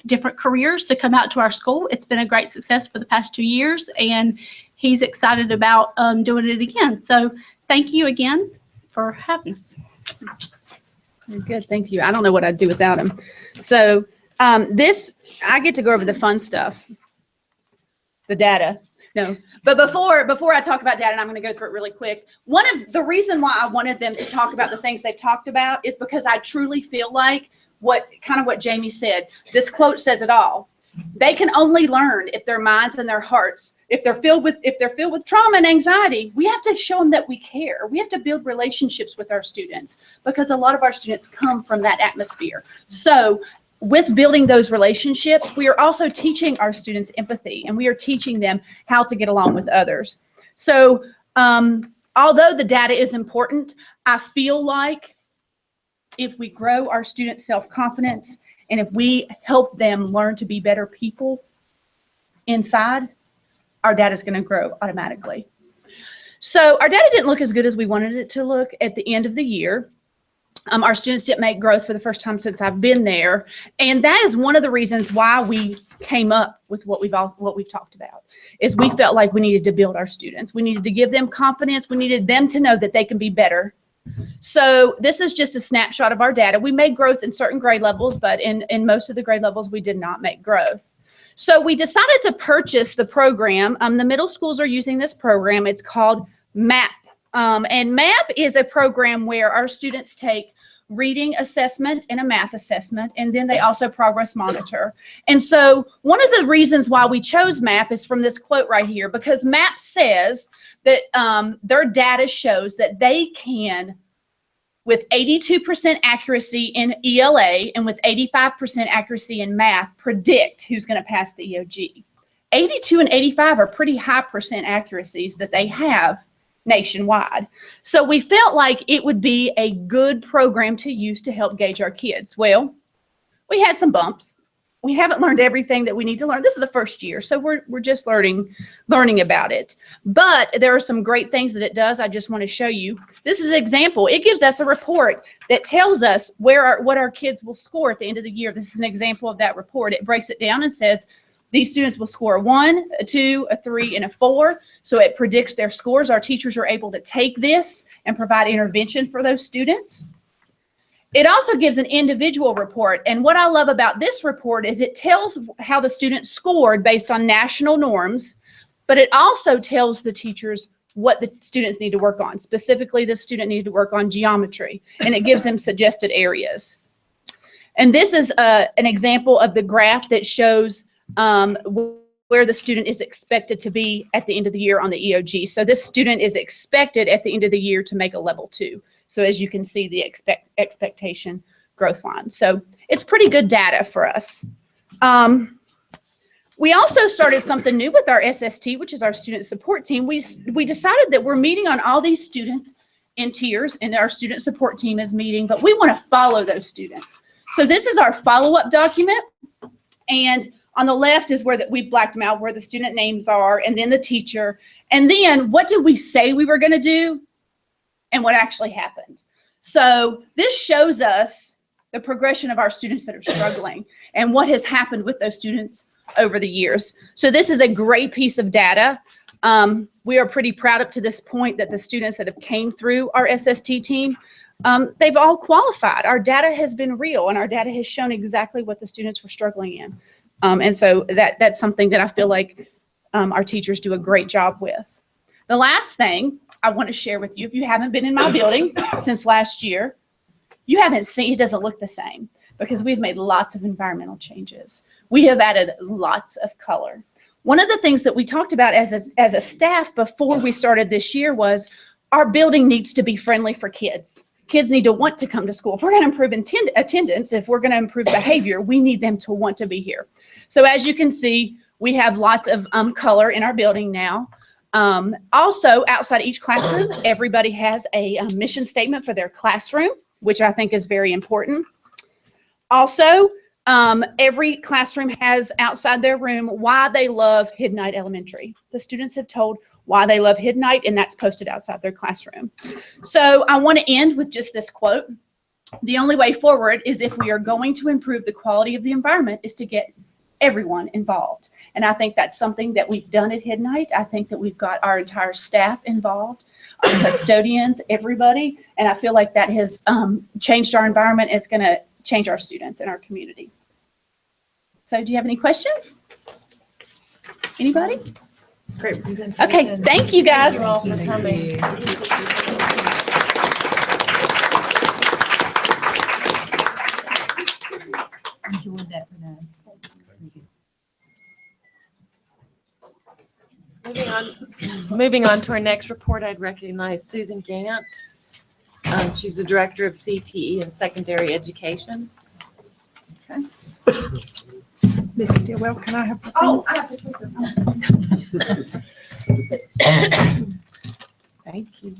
different careers to come out to our school. It's been a great success for the past 2 years, and he's excited about doing it again. So thank you again for having us. Very good. Thank you. I don't know what I'd do without him. So I get to go over the fun stuff, the data. No, but before I talk about data, and I'm going to go through it really quick. One of the reason why I wanted them to talk about the things they've talked about is because I truly feel like what Jamie said. This quote says it all. They can only learn if their minds and their hearts, if they're filled with trauma and anxiety, we have to show them that we care. We have to build relationships with our students because a lot of our students come from that atmosphere. So with building those relationships, we are also teaching our students empathy, and we are teaching them how to get along with others. So although the data is important, I feel like if we grow our students' self-confidence and if we help them learn to be better people inside, our data is going to grow automatically. So our data didn't look as good as we wanted it to look at the end of the year. Our students didn't make growth for the first time since I've been there. And that is one of the reasons why we came up with what we've talked about, is we felt like we needed to build our students. We needed to give them confidence. We needed them to know that they can be better. So this is just a snapshot of our data. We made growth in certain grade levels, but in most of the grade levels, we did not make growth. So we decided to purchase the program. The middle schools are using this program. It's called MAP. And MAP is a program where our students take reading assessment and a math assessment, and then they also progress monitor. And so one of the reasons why we chose MAP is from this quote right here, because MAP says that their data shows that they can, with 82% accuracy in ELA and with 85% accuracy in math, predict who's going to pass the EOG. 82 and 85 are pretty high percent accuracies that they have nationwide. So we felt like it would be a good program to use to help gauge our kids. Well, we had some bumps. We haven't learned everything that we need to learn. This is the first year, so we're just learning about it. But there are some great things that it does. I just want to show you. This is an example. It gives us a report that tells us what our kids will score at the end of the year. This is an example of that report. It breaks it down and says these students will score a 1, a 2, a 3, and a 4. So it predicts their scores. Our teachers are able to take this and provide intervention for those students. It also gives an individual report. And what I love about this report is it tells how the students scored based on national norms, but it also tells the teachers what the students need to work on. Specifically, the student needed to work on geometry, and it gives them suggested areas. And this is an example of the graph that shows where the student is expected to be at the end of the year on the EOG. So this student is expected at the end of the year to make a level 2. So as you can see, the expectation growth line. So it's pretty good data for us. We also started something new with our SST, which is our student support team. We decided that we're meeting on all these students in tiers, and our student support team is meeting, but we want to follow those students. So this is our follow-up document. And on the left is where we blacked them out, where the student names are, and then the teacher. And then what did we say we were going to do and what actually happened? So this shows us the progression of our students that are struggling and what has happened with those students over the years. So this is a great piece of data. We are pretty proud up to this point that the students that have came through our SST team, they've all qualified. Our data has been real, and our data has shown exactly what the students were struggling in. And so that's something that I feel like our teachers do a great job with. The last thing I want to share with you, if you haven't been in my building since last year, you haven't seen, it doesn't look the same because we've made lots of environmental changes. We have added lots of color. One of the things that we talked about as a staff before we started this year was our building needs to be friendly for kids. Kids need to want to come to school. If we're going to improve attendance, if we're going to improve behavior, we need them to want to be here. So as you can see, we have lots of color in our building now. Also, outside each classroom, everybody has a mission statement for their classroom, which I think is very important. Also, every classroom has outside their room why they love Hidnight Elementary. The students have told why they love Hidnight, and that's posted outside their classroom. So I want to end with just this quote. The only way forward is if we are going to improve the quality of the environment is to get everyone involved. And I think that's something that we've done at Hidnight. I think that we've got our entire staff involved, our custodians, everybody. And I feel like that has changed our environment. It's going to change our students and our community. So do you have any questions? Anybody? Great presentation. Okay, thank you guys. Thank you all for coming. Enjoyed that, Renee. Moving on to our next report, I'd recognize Susan Gant. She's the Director of CTE and Secondary Education. Okay. Miss Stillwell, can I have the I have to take them. Thank you.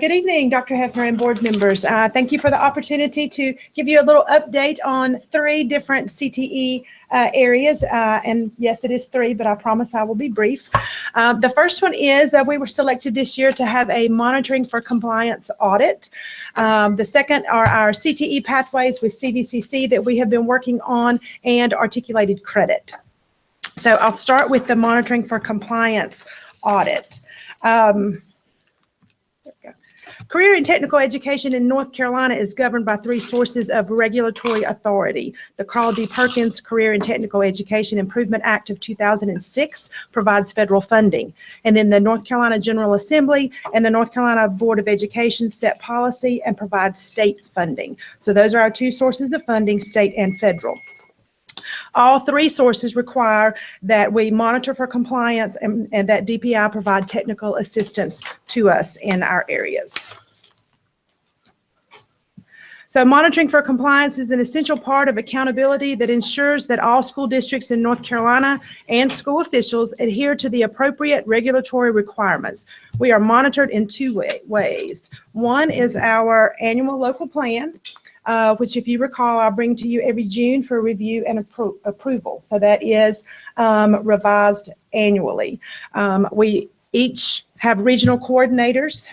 Good evening, Dr. Hefner and board members. Thank you for the opportunity to give you a little update on 3 different CTE areas, and yes, it is 3, but I promise I will be brief. The first one is we were selected this year to have a monitoring for compliance audit. The second are our CTE pathways with CVCC that we have been working on, and articulated credit. So I'll start with the monitoring for compliance audit. Career and technical education in North Carolina is governed by 3 sources of regulatory authority. The Carl D. Perkins Career and Technical Education Improvement Act of 2006 provides federal funding. And then the North Carolina General Assembly and the North Carolina Board of Education set policy and provide state funding. So those are our 2 sources of funding, state and federal. All 3 sources require that we monitor for compliance and that DPI provide technical assistance to us in our areas. So monitoring for compliance is an essential part of accountability that ensures that all school districts in North Carolina and school officials adhere to the appropriate regulatory requirements. We are monitored in 2 ways. One is our annual local plan, which, if you recall, I bring to you every June for review and approval. So that is revised annually. We each have regional coordinators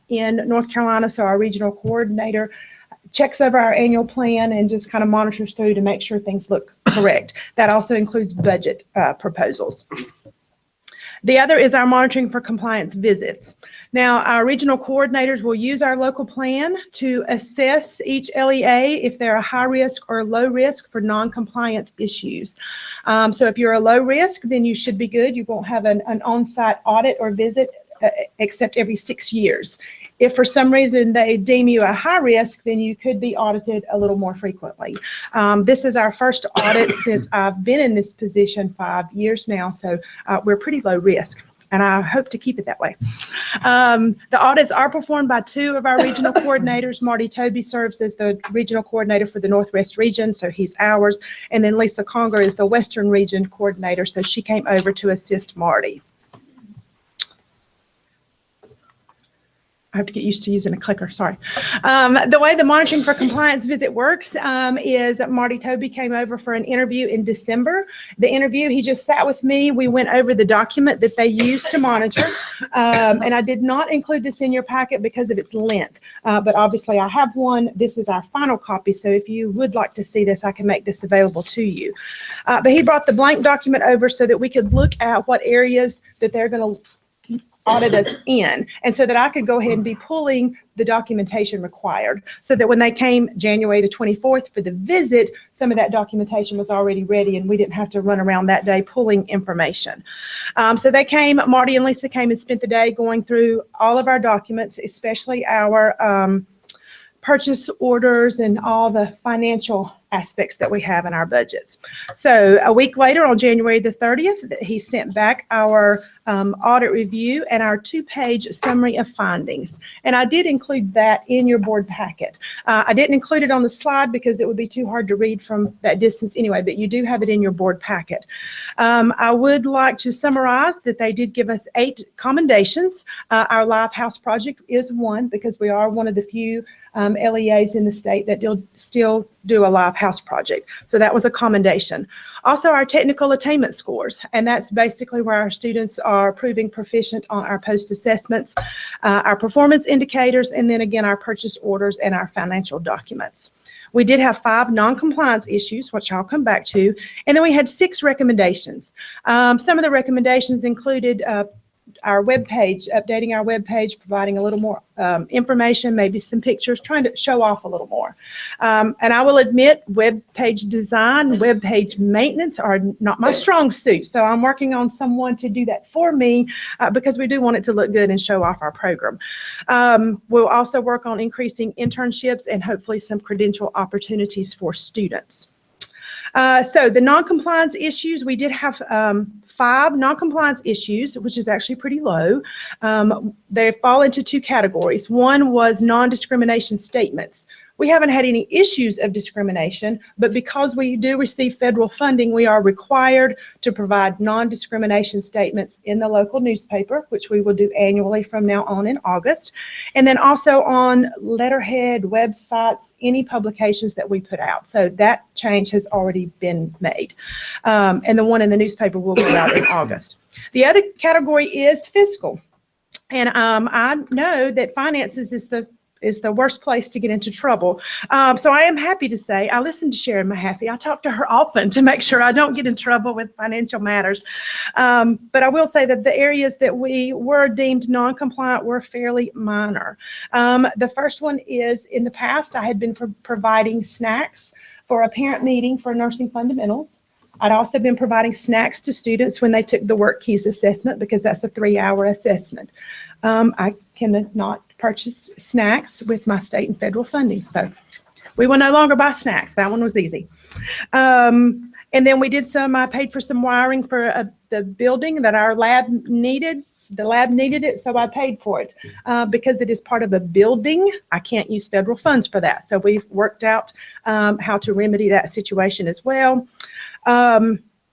in North Carolina, so our regional coordinator checks over our annual plan and just kind of monitors through to make sure things look correct. That also includes budget proposals. The other is our monitoring for compliance visits. Now, our regional coordinators will use our local plan to assess each LEA if they're a high risk or low risk for non-compliance issues. So if you're a low risk, then you should be good. You won't have an on-site audit or visit except every 6 years. If for some reason they deem you a high risk, then you could be audited a little more frequently. This is our first audit since I've been in this position 5 years now, so we're pretty low risk, and I hope to keep it that way. The audits are performed by 2 of our regional coordinators. Marty Toby serves as the regional coordinator for the Northwest region, so he's ours, and then Lisa Conger is the Western region coordinator, so she came over to assist Marty. I have to get used to using a clicker, sorry. The way the monitoring for compliance visit works is Marty Toby came over for an interview in December. The interview, he just sat with me. We went over the document that they use to monitor. And I did not include this in your packet because of its length. But obviously I have one. This is our final copy. So if you would like to see this, I can make this available to you. But he brought the blank document over so that we could look at what areas that they're going to audit us in, and so that I could go ahead and be pulling the documentation required, so that when they came January the 24th for the visit, some of that documentation was already ready and we didn't have to run around that day pulling information. So they came, Marty and Lisa came and spent the day going through all of our documents, especially our purchase orders and all the financial aspects that we have in our budgets. So a week later, on January the 30th, he sent back our audit review and our 2-page summary of findings. And I did include that in your board packet. I didn't include it on the slide because it would be too hard to read from that distance anyway, but you do have it in your board packet. I would like to summarize that they did give us 8 commendations. Our Live House project is one, because we are one of the few LEAs in the state that still do a Live House project. So that was a commendation. Also, our technical attainment scores, and that's basically where our students are proving proficient on our post-assessments, our performance indicators, and then again, our purchase orders and our financial documents. We did have 5 non-compliance issues, which I'll come back to, and then we had 6 recommendations. Some of the recommendations included our webpage, updating our webpage, providing a little more information, maybe some pictures, trying to show off a little more. And I will admit, webpage design, webpage maintenance are not my strong suit. So I'm working on someone to do that for me because we do want it to look good and show off our program. We'll also work on increasing internships and hopefully some credential opportunities for students. So the non-compliance issues, we did have 5 non-compliance issues, which is actually pretty low. They fall into 2 categories. One was non-discrimination statements. We haven't had any issues of discrimination, but because we do receive federal funding, we are required to provide non-discrimination statements in the local newspaper, which we will do annually from now on in August. And then also on letterhead, websites, any publications that we put out. So that change has already been made. And the one in the newspaper will go out in August. The other category is fiscal. And I know that finances is the worst place to get into trouble. So I am happy to say I listen to Sharon Mahaffey. I talk to her often to make sure I don't get in trouble with financial matters. But I will say that the areas that we were deemed non-compliant were fairly minor. The first one is, in the past, I had been providing snacks for a parent meeting for nursing fundamentals. I'd also been providing snacks to students when they took the work keys assessment, because that's a 3-hour assessment. I cannot purchase snacks with my state and federal funding, so we will no longer buy snacks. That one was easy. And then we did I paid for some wiring for the building that our lab needed. The lab needed it, so I paid for it. Because it is part of a building, I can't use federal funds for that. So we've worked out how to remedy that situation as well.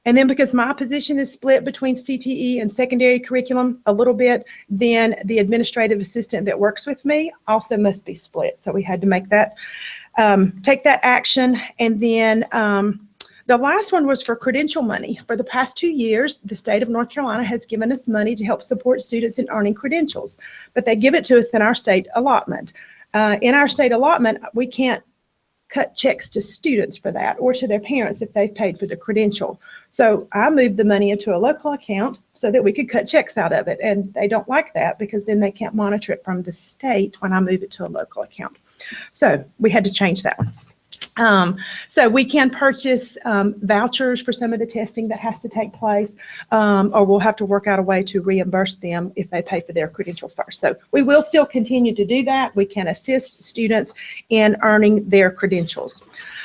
And then because my position is split between CTE and secondary curriculum a little bit, then the administrative assistant that works with me also must be split. So we had to make that, take that action. And then the last one was for credential money. For the past 2 years, the state of North Carolina has given us money to help support students in earning credentials, but they give it to us in our state allotment. In our state allotment, we can't cut checks to students for that, or to their parents if they've paid for the credential. So I moved the money into a local account so that we could cut checks out of it. And they don't like that, because then they can't monitor it from the state when I move it to a local account. So we had to change that one. So we can purchase vouchers for some of the testing that has to take place, or we'll have to work out a way to reimburse them if they pay for their credential first. So we will still continue to do that. We can assist students in earning their credentials.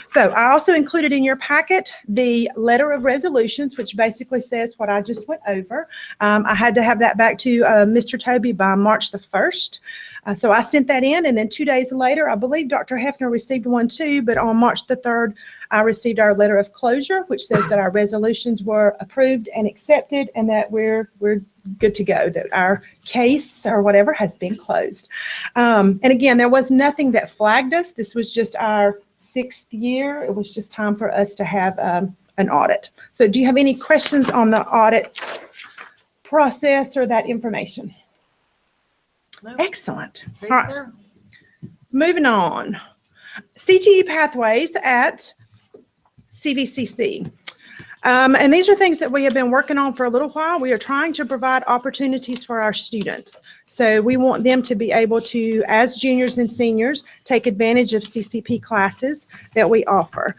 So I also included in your packet the letter of resolutions, which basically says what I just went over. I had to have that back to Mr. Toby by March the 1st. So I sent that in, and then 2 days later, I believe Dr. Hefner received one too, but on March the 3rd, I received our letter of closure, which says that our resolutions were approved and accepted, and that we're good to go, that our case or whatever has been closed. And again, there was nothing that flagged us. This was just our 6th year. It was just time for us to have an audit. So do you have any questions on the audit process or that information? No. Excellent. All right. Moving on. CTE pathways at CVCC. And these are things that we have been working on for a little while. We are trying to provide opportunities for our students. So we want them to be able to, as juniors and seniors, take advantage of CCP classes that we offer.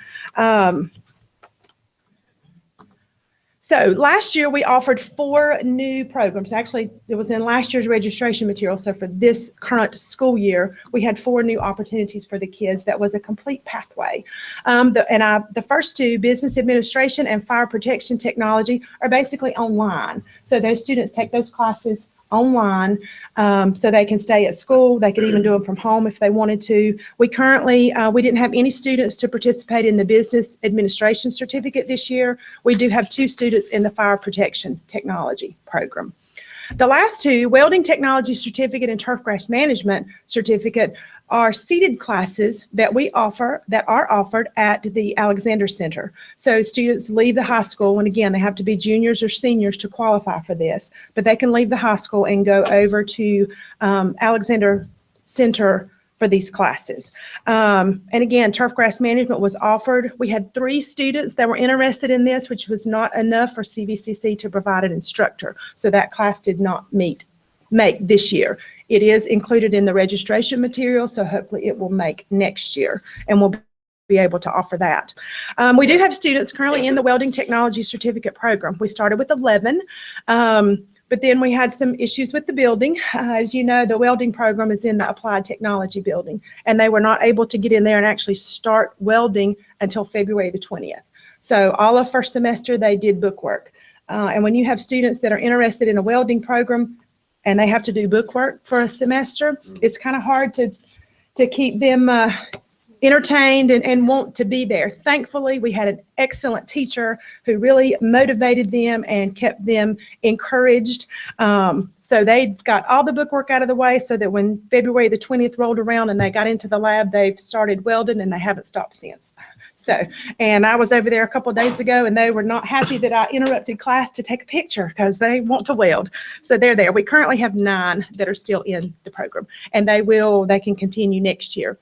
So last year we offered 4 new programs. Actually, it was in last year's registration material. So for this current school year, we had 4 new opportunities for the kids. That was a complete pathway. The first 2, business administration and fire protection technology, are basically online. So those students take those classes online, so they can stay at school. They could even do them from home if they wanted to. We currently, we didn't have any students to participate in the business administration certificate this year. We do have 2 students in the fire protection technology program. The last 2, welding technology certificate and turf grass management certificate, are seated classes that we offer, that are offered at the Alexander Center. So students leave the high school, and again, they have to be juniors or seniors to qualify for this, but they can leave the high school and go over to Alexander Center for these classes. And again, turf grass management was offered. We had 3 students that were interested in this, which was not enough for CVCC to provide an instructor. So that class did not make this year. It is included in the registration material, so hopefully it will make next year, and we'll be able to offer that. We do have students currently in the welding technology certificate program. We started with 11, but then we had some issues with the building. As you know, the welding program is in the applied technology building, and they were not able to get in there and actually start welding until February the 20th. So all of first semester, they did bookwork. And when you have students that are interested in a welding program, and they have to do bookwork for a semester, it's kind of hard to keep them entertained and want to be there. Thankfully, we had an excellent teacher who really motivated them and kept them encouraged. So they got all the bookwork out of the way so that when February the 20th rolled around and they got into the lab, they've started welding and they haven't stopped since. So, and I was over there a couple of days ago and they were not happy that I interrupted class to take a picture because they want to weld. So they're there. We currently have 9 that are still in the program, and they can continue next year.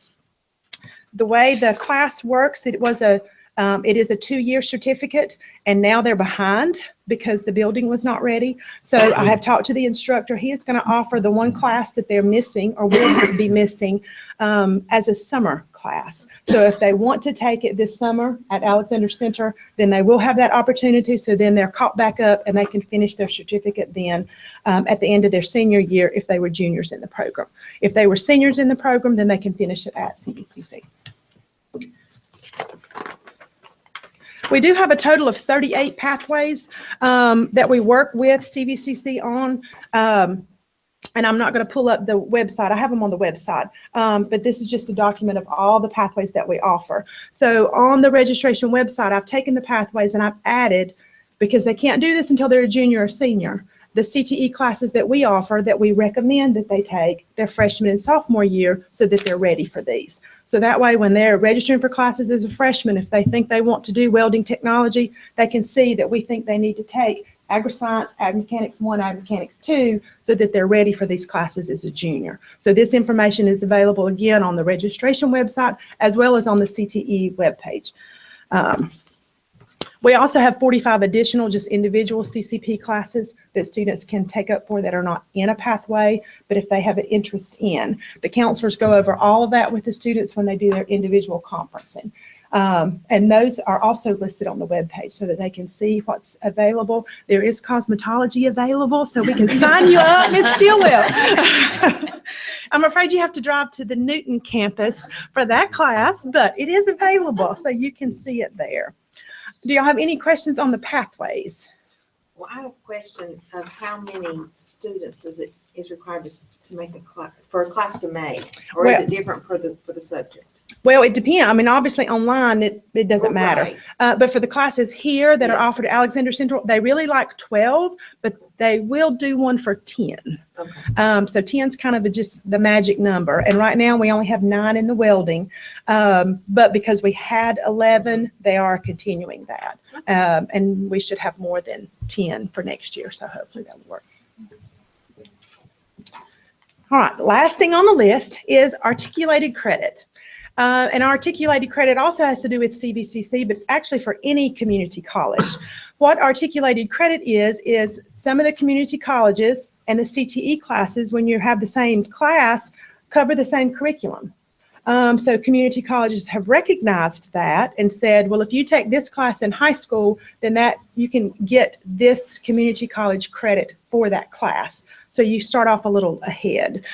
The way the class works, it is a 2-year certificate, and now they're behind because the building was not ready. So I have talked to the instructor. He is going to offer the one class that they're missing or will be missing as a summer class. So if they want to take it this summer at Alexander Center, then they will have that opportunity. So then they're caught back up and they can finish their certificate then at the end of their senior year if they were juniors in the program. If they were seniors in the program, then they can finish it at CVCC. We do have a total of 38 pathways that we work with CVCC on. And I'm not going to pull up the website. I have them on the website. But this is just a document of all the pathways that we offer. So on the registration website, I've taken the pathways and I've added, because they can't do this until they're a junior or senior, the CTE classes that we offer that we recommend that they take their freshman and sophomore year so that they're ready for these. So that way, when they're registering for classes as a freshman, if they think they want to do welding technology, they can see that we think they need to take Agri-Science, Ag Mechanics 1, Ag Mechanics 2, so that they're ready for these classes as a junior. So this information is available again on the registration website as well as on the CTE webpage. We also have 45 additional just individual CCP classes that students can take up for that are not in a pathway, but if they have an interest in. The counselors go over all of that with the students when they do their individual conferencing. And those are also listed on the webpage so that they can see what's available. There is cosmetology available, so we can sign you up, Ms. Stillwell. I'm afraid you have to drive to the Newton campus for that class, but it is available, so you can see it there. Do y'all have any questions on the pathways? Well, I have a question of how many students is required to make for a class to make, or is it different for the subject? Well, it depends. I mean, obviously online it doesn't matter. Right. But for the classes here that are offered at Alexander Central, they really like 12, but they will do one for 10. Okay. So 10 is kind of just the magic number. And right now we only have 9 in the welding. But because we had 11, they are continuing that. And we should have more than 10 for next year. So hopefully that will work. All right. The last thing on the list is articulated credit. And articulated credit also has to do with CVCC, but it's actually for any community college. What articulated credit is some of the community colleges and the CTE classes, when you have the same class, cover the same curriculum. So community colleges have recognized that and said, well, if you take this class in high school, then that you can get this community college credit for that class. So you start off a little ahead.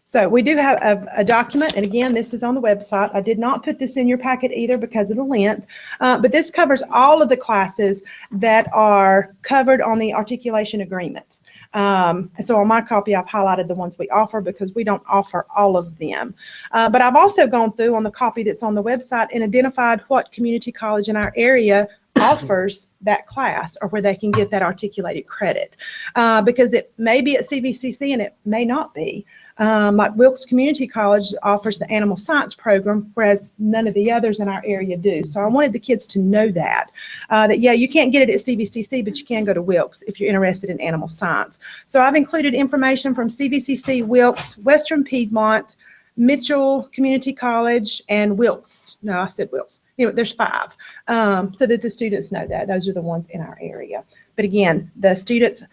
So we do have a document, and again, this is on the website. I did not put this in your packet either because of the length, but this covers all of the classes that are covered on the articulation agreement. So on my copy, I've highlighted the ones we offer because we don't offer all of them. But I've also gone through on the copy that's on the website and identified what community college in our area offers that class or where they can get that articulated credit, because it may be at CVCC and it may not be. Like Wilkes Community College offers the animal science program, whereas none of the others in our area do. So I wanted the kids to know that yeah, you can't get it at CVCC, but you can go to Wilkes if you're interested in animal science. So I've included information from CVCC, Wilkes, Western Piedmont, Mitchell Community College, and Wilkes. No, I said Wilkes. Anyway, there's 5, so that the students know that. Those are the ones in our area. But again, the students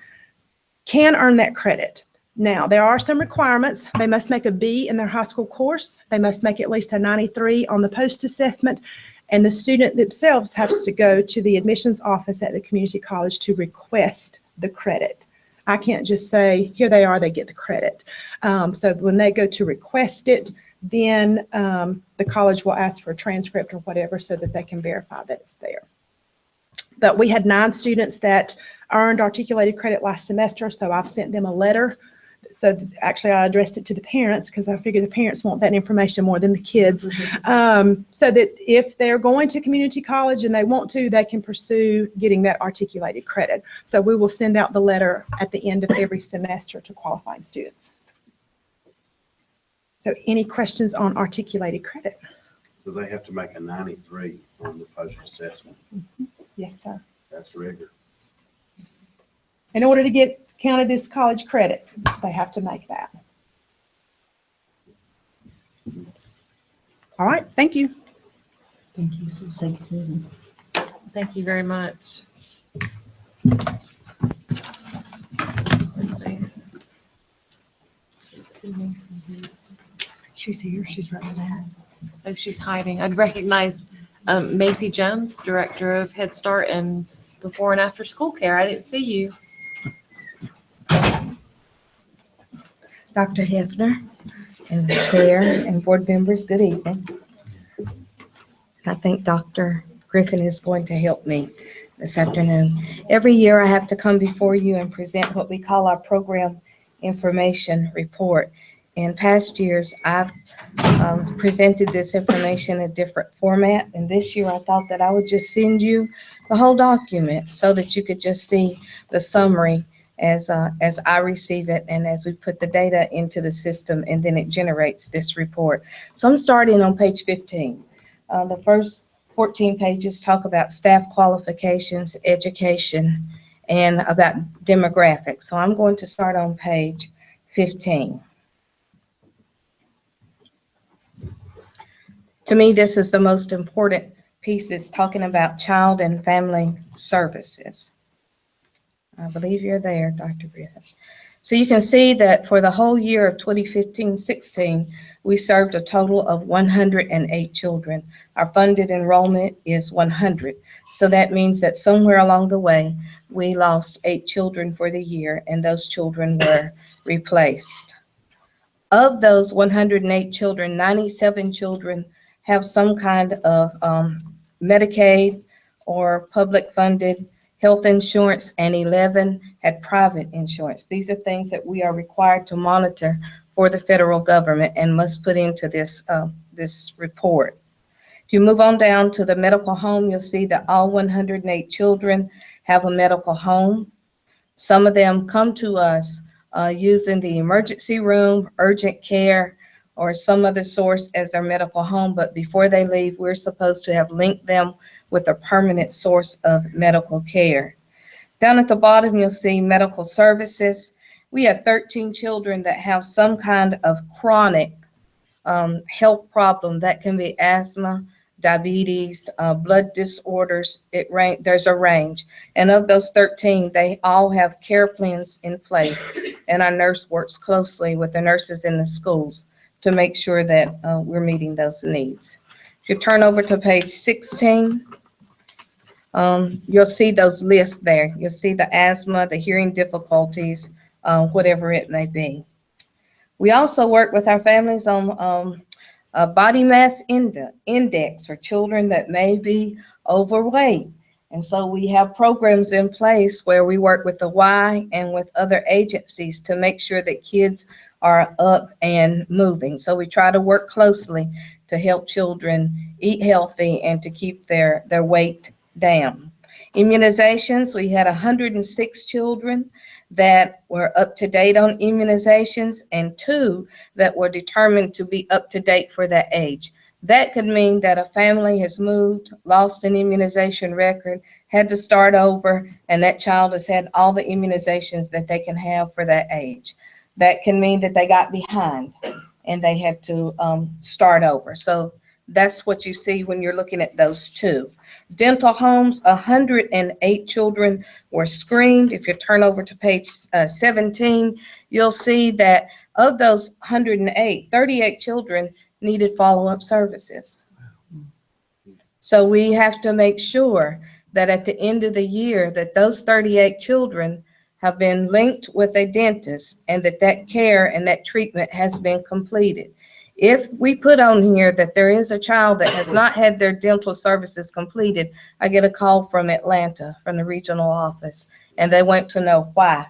can earn that credit. Now, there are some requirements. They must make a B in their high school course. They must make at least a 93 on the post-assessment. And the student themselves has to go to the admissions office at the community college to request the credit. I can't just say, here they are, they get the credit. So when they go to request it, then the college will ask for a transcript or whatever so that they can verify that it's there. But we had 9 students that earned articulated credit last semester, so I've sent them a letter. So actually, I addressed it to the parents because I figure the parents want that information more than the kids. So that if they're going to community college and they want to, they can pursue getting that articulated credit. So we will send out the letter at the end of every semester to qualifying students. So any questions on articulated credit? So they have to make a 93 on the post-assessment. Yes, sir. That's regular. In order to get counted as college credit, they have to make that. All right, thank you. Thank you, Susan. Thank you very much. She's here. She's right there. Oh, she's hiding. I'd recognize Macy Jones, Director of Head Start and Before and After School Care. I didn't see you. Dr. Hefner and the chair and board members, good evening. I think Dr. Griffin is going to help me this afternoon. Every year I have to come before you and present what we call our program information report. In past years, I've presented this information in a different format, and this year I thought that I would just send you the whole document so that you could just see the summary as I receive it and as we put the data into the system, and then it generates this report. So I'm starting on page 15. The first 14 pages talk about staff qualifications, education, and about demographics. So I'm going to start on page 15. To me, this is the most important piece, is talking about child and family services. I believe you're there, Dr. Griffin. So you can see that for the whole year of 2015-16, we served a total of 108 children. Our funded enrollment is 100. So that means that somewhere along the way, we lost 8 children for the year, and those children were replaced. Of those 108 children, 97 children have some kind of Medicaid or public funded health insurance, and 11 had private insurance. These are things that we are required to monitor for the federal government and must put into this report. If you move on down to the medical home, you'll see that all 108 children have a medical home. Some of them come to us using the emergency room, urgent care, or some other source as their medical home, but before they leave, we're supposed to have linked them with a permanent source of medical care. Down at the bottom, you'll see medical services. We have 13 children that have some kind of chronic health problem. That can be asthma, diabetes, blood disorders. There's a range. And of those 13, they all have care plans in place. And our nurse works closely with the nurses in the schools to make sure that we're meeting those needs. If you turn over to page 16, you'll see those lists there. You'll see the asthma, the hearing difficulties, whatever it may be. We also work with our families on a body mass index for children that may be overweight. And so we have programs in place where we work with the Y and with other agencies to make sure that kids are up and moving. So we try to work closely to help children eat healthy and to keep their weight down. Immunizations, we had 106 children that were up to date on immunizations and 2 that were determined to be up to date for that age. That could mean that a family has moved, lost an immunization record, had to start over, and that child has had all the immunizations that they can have for that age. That can mean that they got behind and they had to start over. So that's what you see when you're looking at those 2. Dental homes, 108 children were screened. If you turn over to page 17, you'll see that of those 108, 38 children needed follow-up services. So we have to make sure that at the end of the year that those 38 children have been linked with a dentist and that care and that treatment has been completed. If we put on here that there is a child that has not had their dental services completed, I get a call from Atlanta, from the regional office, and they want to know why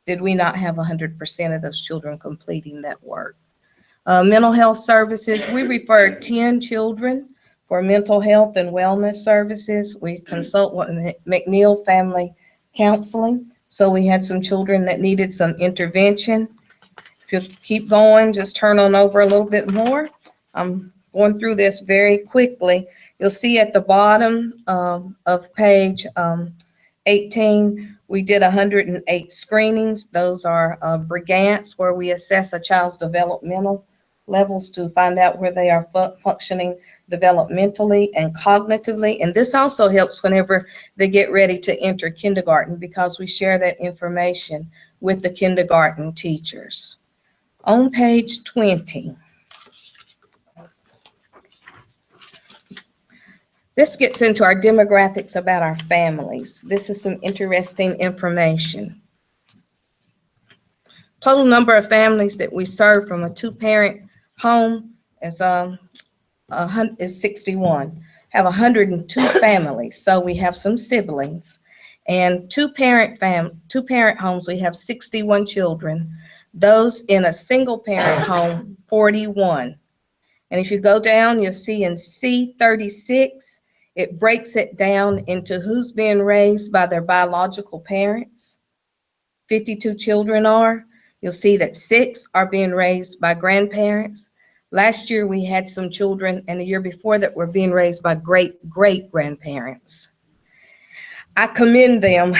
did we not have 100% of those children completing that work. Mental health services, we referred 10 children for mental health and wellness services. We consult with McNeil Family Counseling. So we had some children that needed some intervention. If you keep going, just turn on over a little bit more. I'm going through this very quickly. You'll see at the bottom of page 18, we did 108 screenings. Those are brigance, where we assess a child's developmental levels to find out where they are functioning developmentally and cognitively. And this also helps whenever they get ready to enter kindergarten, because we share that information with the kindergarten teachers. On page 20, this gets into our demographics about our families. This is some interesting information. Total number of families that we serve from a two-parent home is 61. Have 102 families, so we have some siblings. And two-parent homes, we have 61 children. Those in a single-parent home, 41. And if you go down, you'll see in C36, it breaks it down into who's being raised by their biological parents. 52 children are. You'll see that 6 are being raised by grandparents. Last year, we had some children, and the year before that were being raised by great-great-grandparents. I commend them.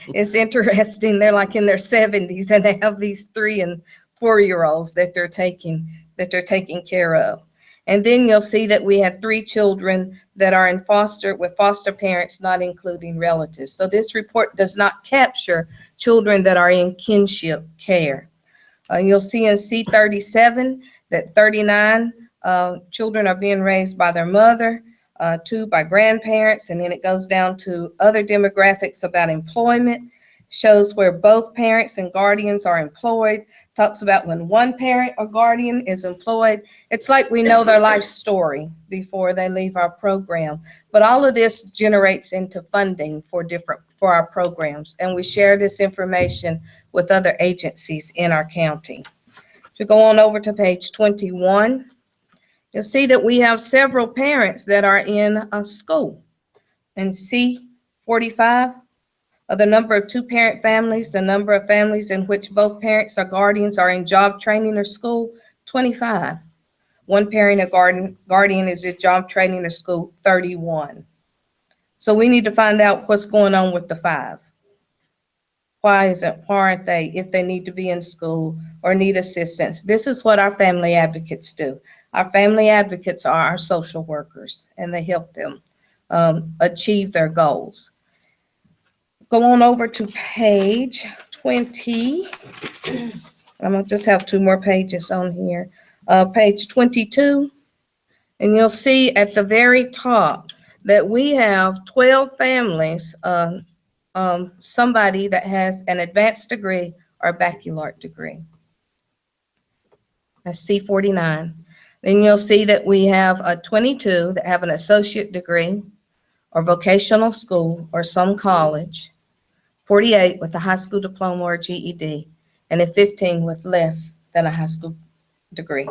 It's interesting. They're like in their 70s, and they have these 3- and 4-year-olds that they're taking care of. And then you'll see that we have 3 children that are with foster parents, not including relatives. So this report does not capture children that are in kinship care. You'll see in C37 that 39 children are being raised by their mother, 2 by grandparents, and then it goes down to other demographics about employment, shows where both parents and guardians are employed, talks about when one parent or guardian is employed. It's like we know their life story before they leave our program. But all of this generates into funding for our programs, and we share this information with other agencies in our county. If you go on over to page 21, you'll see that we have several parents that are in a school. And C45, of the number of two-parent families, the number of families in which both parents or guardians are in job training or school, 25. One parent or guardian is in job training or school, 31. So we need to find out what's going on with the 5. Why aren't they, if they need to be in school or need assistance? This is what our family advocates do. Our family advocates are our social workers, and they help them achieve their goals. Go on over to page 20. I'm gonna just have 2 more pages on here. Page 22, and you'll see at the very top that we have 12 families, somebody that has an advanced degree or a baccalaureate degree. That's C49. Then you'll see that we have 22 that have an associate degree or vocational school or some college, 48 with a high school diploma or GED, and then 15 with less than a high school degree.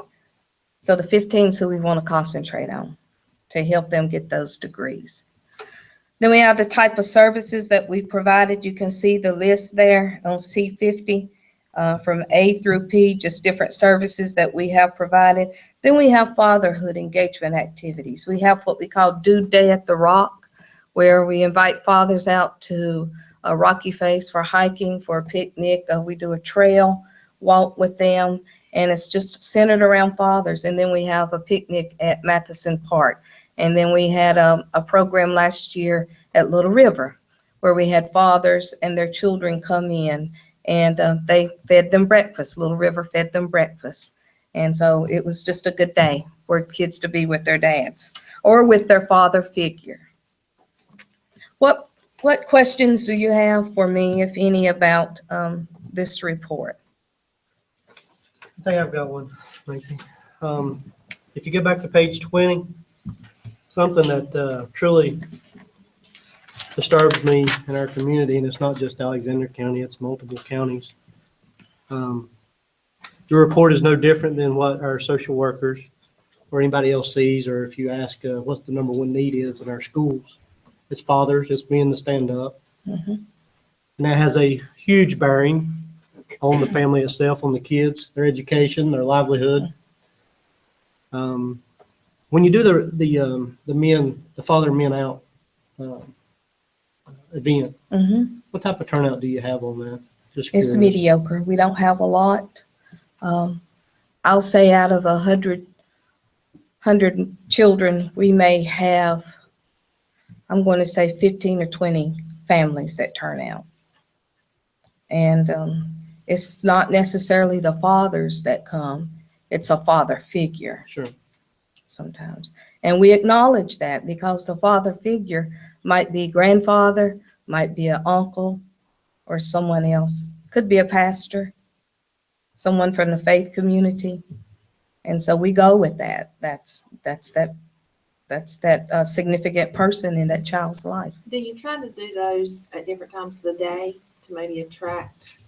So the 15 is who we want to concentrate on to help them get those degrees. Then we have the type of services that we provided. You can see the list there on C50 from A through P, just different services that we have provided. Then we have fatherhood engagement activities. We have what we call Dude Day at the Rock, where we invite fathers out to a Rocky Face for hiking, for a picnic. We do a trail walk with them, and it's just centered around fathers. And then we have a picnic at Matheson Park. And then we had a program last year at Little River where we had fathers and their children come in, and they fed them breakfast. Little River fed them breakfast. And so it was just a good day for kids to be with their dads or with their father figure. What questions do you have for me, if any, about this report? I think I've got one. Macy. If you go back to page 20, something that truly disturbs me in our community, and it's not just Alexander County, it's multiple counties. Your report is no different than what our social workers or anybody else sees, or if you ask what's the number one need is in our schools. It's fathers, it's being the stand-up. And that has a huge bearing on the family itself, on the kids, their education, their livelihood. When you do the father men out event, what type of turnout do you have on that? Just It's curious. mediocre. We don't have a lot. I'll say out of 100 children, we may have, I'm going to say 15 or 20 families that turn out. And it's not necessarily the fathers that come, it's a father figure. Sure. Sometimes. And we acknowledge that because the father figure might be grandfather, might be an uncle, or someone else. Could be a pastor, someone from the faith community. And so we go with that. That's that significant person in that child's life. Do you try to do those at different times of the day to maybe attract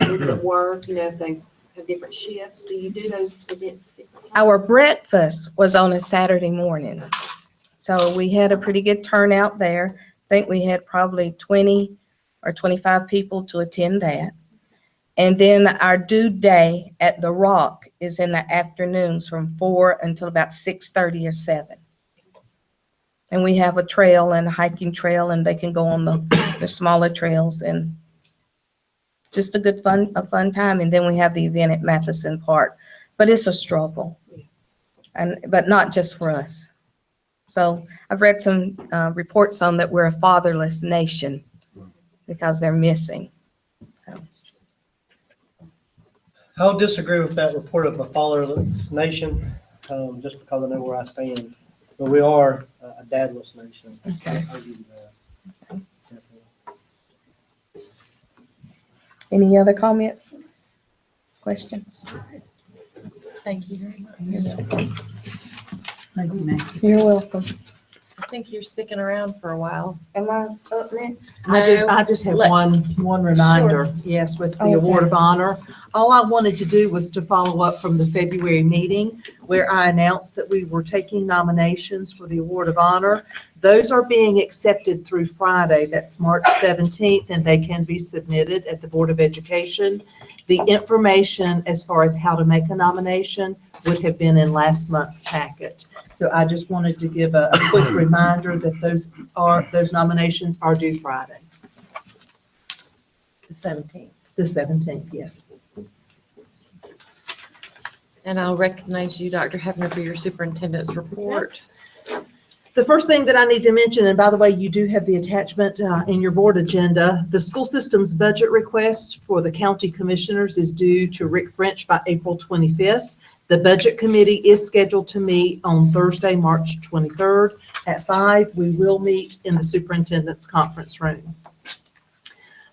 kids at work, if they have different shifts? Do you do those events different times? Our breakfast was on a Saturday morning. So we had a pretty good turnout there. I think we had probably 20 or 25 people to attend that. And then our due day at the Rock is in the afternoons from 4 until about 6:30 or 7. And we have a trail and a hiking trail, and they can go on the smaller trails, and just a fun time. And then we have the event at Matheson Park, but it's a struggle, but not just for us. So I've read some reports on that we're a fatherless nation because they're missing. I'll disagree with that report of a fatherless nation, just because I know where I stand. But we are a dadless nation. Okay. I'll give you that. Any other comments? Questions? Thank you very much. You're welcome. I think you're sticking around for a while. Am I up next? I just have one reminder, yes, with the Award of Honor. All I wanted to do was to follow up from the February meeting where I announced that we were taking nominations for the Award of Honor. Those are being accepted through Friday, that's March 17th, and they can be submitted at the Board of Education. The information as far as how to make a nomination would have been in last month's packet. So I just wanted to give a quick reminder that those nominations are due Friday. The 17th. The 17th, yes. And I'll recognize you, Dr. Hefner, for your superintendent's report. The first thing that I need to mention, and by the way, you do have the attachment in your board agenda, the school system's budget request for the county commissioners is due to Rick French by April 25th. The budget committee is scheduled to meet on Thursday, March 23rd at 5. We will meet in the superintendent's conference room.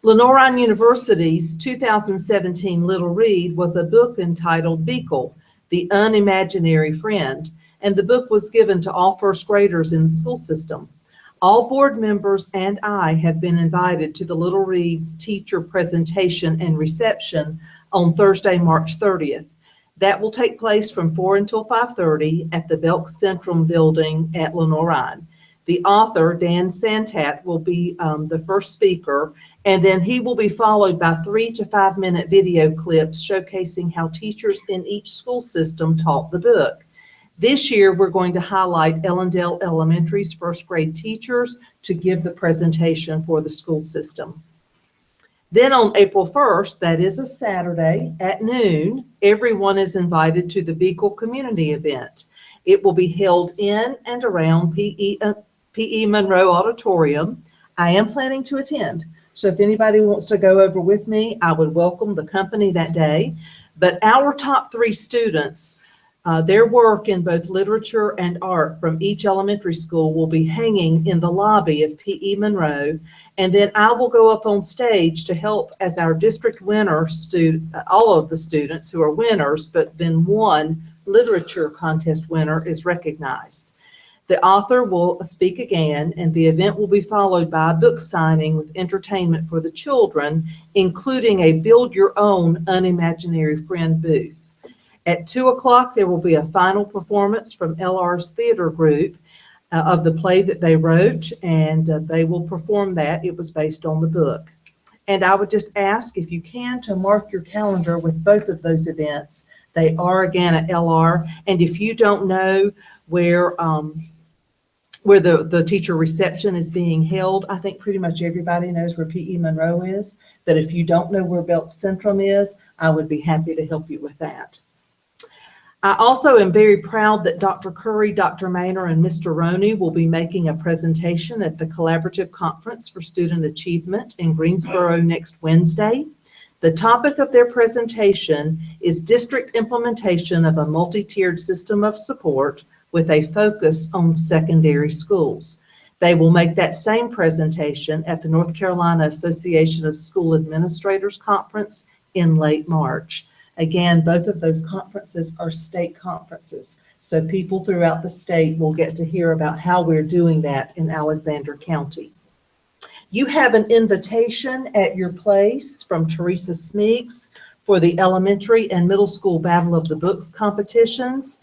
Lenoir University's 2017 Little Read was a book entitled Beagle, The Unimaginary Friend, and the book was given to all first graders in the school system. All board members and I have been invited to the Little Read's teacher presentation and reception on Thursday, March 30th. That will take place from 4 until 5:30 at the Belk Centrum building at Lenoir. The author, Dan Santat, will be the first speaker, and then he will be followed by 3 to 5 minute video clips showcasing how teachers in each school system taught the book. This year, we're going to highlight Ellendale Elementary's first grade teachers to give the presentation for the school system. Then on April 1st, that is a Saturday at noon, everyone is invited to the Beagle Community Event. It will be held in and around P.E. Monroe Auditorium. I am planning to attend, so if anybody wants to go over with me, I would welcome the company that day. But our top 3 students Their work in both literature and art from each elementary school will be hanging in the lobby of P.E. Monroe. And then I will go up on stage to help as our district winner all of the students who are winners, but then one literature contest winner is recognized. The author will speak again, and the event will be followed by a book signing with entertainment for the children, including a Build Your Own Unimaginary Friend booth. At 2 o'clock, there will be a final performance from LR's theater group of the play that they wrote, and they will perform that. It was based on the book. And I would just ask, if you can, to mark your calendar with both of those events. They are again at LR, and if you don't know where the teacher reception is being held, I think pretty much everybody knows where P.E. Monroe is, but if you don't know where Belk Centrum is, I would be happy to help you with that. I also am very proud that Dr. Curry, Dr. Maynor, and Mr. Roney will be making a presentation at the Collaborative Conference for Student Achievement in Greensboro next Wednesday. The topic of their presentation is district implementation of a multi-tiered system of support with a focus on secondary schools. They will make that same presentation at the North Carolina Association of School Administrators Conference in late March. Again, both of those conferences are state conferences, so people throughout the state will get to hear about how we're doing that in Alexander County. You have an invitation at your place from Teresa Smeeks for the elementary and middle school Battle of the Books competitions.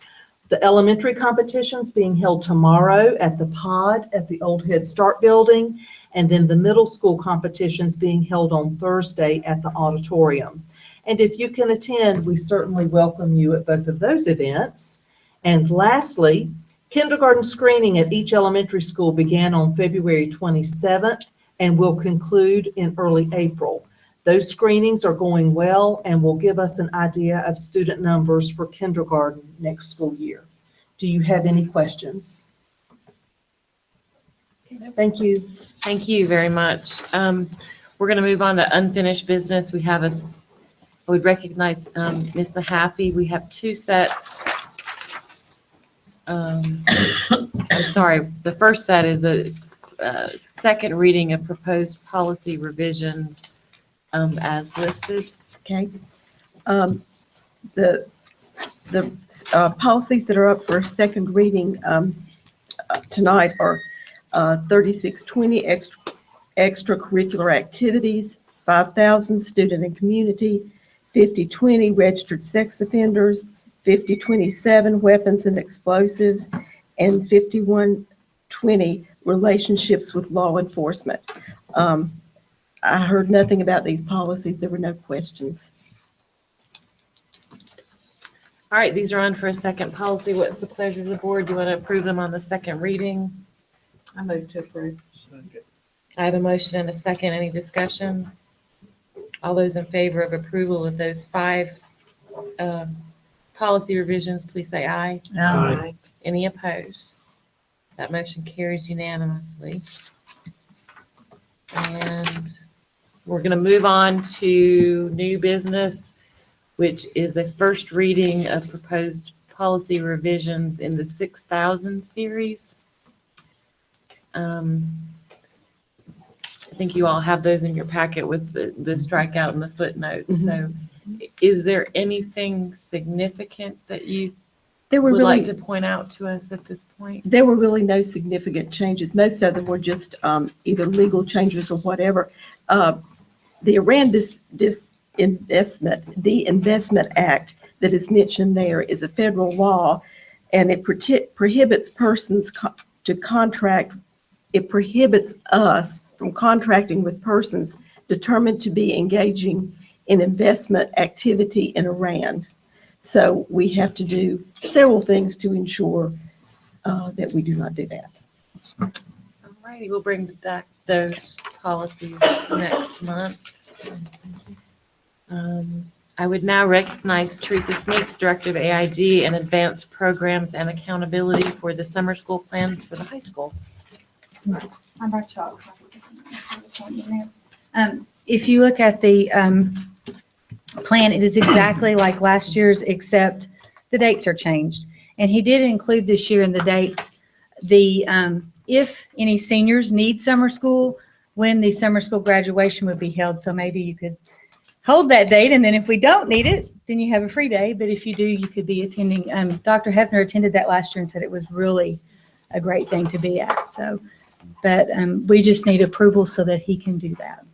The elementary competitions being held tomorrow at the pod at the Old Head Start building, and then the middle school competitions being held on Thursday at the auditorium. And if you can attend, we certainly welcome you at both of those events. And lastly, kindergarten screening at each elementary school began on February 27th and will conclude in early April. Those screenings are going well and will give us an idea of student numbers for kindergarten next school year. Do you have any questions? Thank you. Thank you very much. We're going to move on to unfinished business. We have I would recognize Ms. Mahaffey. We have two sets. I'm sorry. The first set is a second reading of proposed policy revisions as listed. Okay. The policies that are up for second reading tonight are 3620 extracurricular activities, 5,000 student and community, 5020 registered sex offenders, 5027 weapons and explosives, and 5120 relationships with law enforcement. I heard nothing about these policies. There were no questions. All right, these are on for a second policy. What's the pleasure of the board? Do you want to approve them on the second reading? I move to approve. I have a motion and a second. Any discussion? All those in favor of approval of those 5 policy revisions, please say aye. Aye. Any opposed? That motion carries unanimously. And we're going to move on to new business, which is a first reading of proposed policy revisions in the 6,000 series. I think you all have those in your packet with the strikeout and the footnotes. So is there anything significant that you would like to point out to us at this point? There were really no significant changes. Most of them were just either legal changes or whatever. The Iran Investment Act that is mentioned there is a federal law, and it prohibits persons to contract. It prohibits us from contracting with persons determined to be engaging in investment activity in Iran. So we have to do several things to ensure that we do not do that. All righty, we'll bring back those policies next month. I would now recognize Teresa Smeeks, Director of AIG and Advanced Programs and Accountability for the summer school plans for the high school. I brought y'all a copy. If you look at the plan, it is exactly like last year's, except the dates are changed. And he did include this year in the dates, if any seniors need summer school, when the summer school graduation would be held. So maybe you could hold that date, and then if we don't need it, then you have a free day. But if you do, you could be attending. Dr. Hefner attended that last year and said it was really a great thing to be at. So, but we just need approval so that he can do that.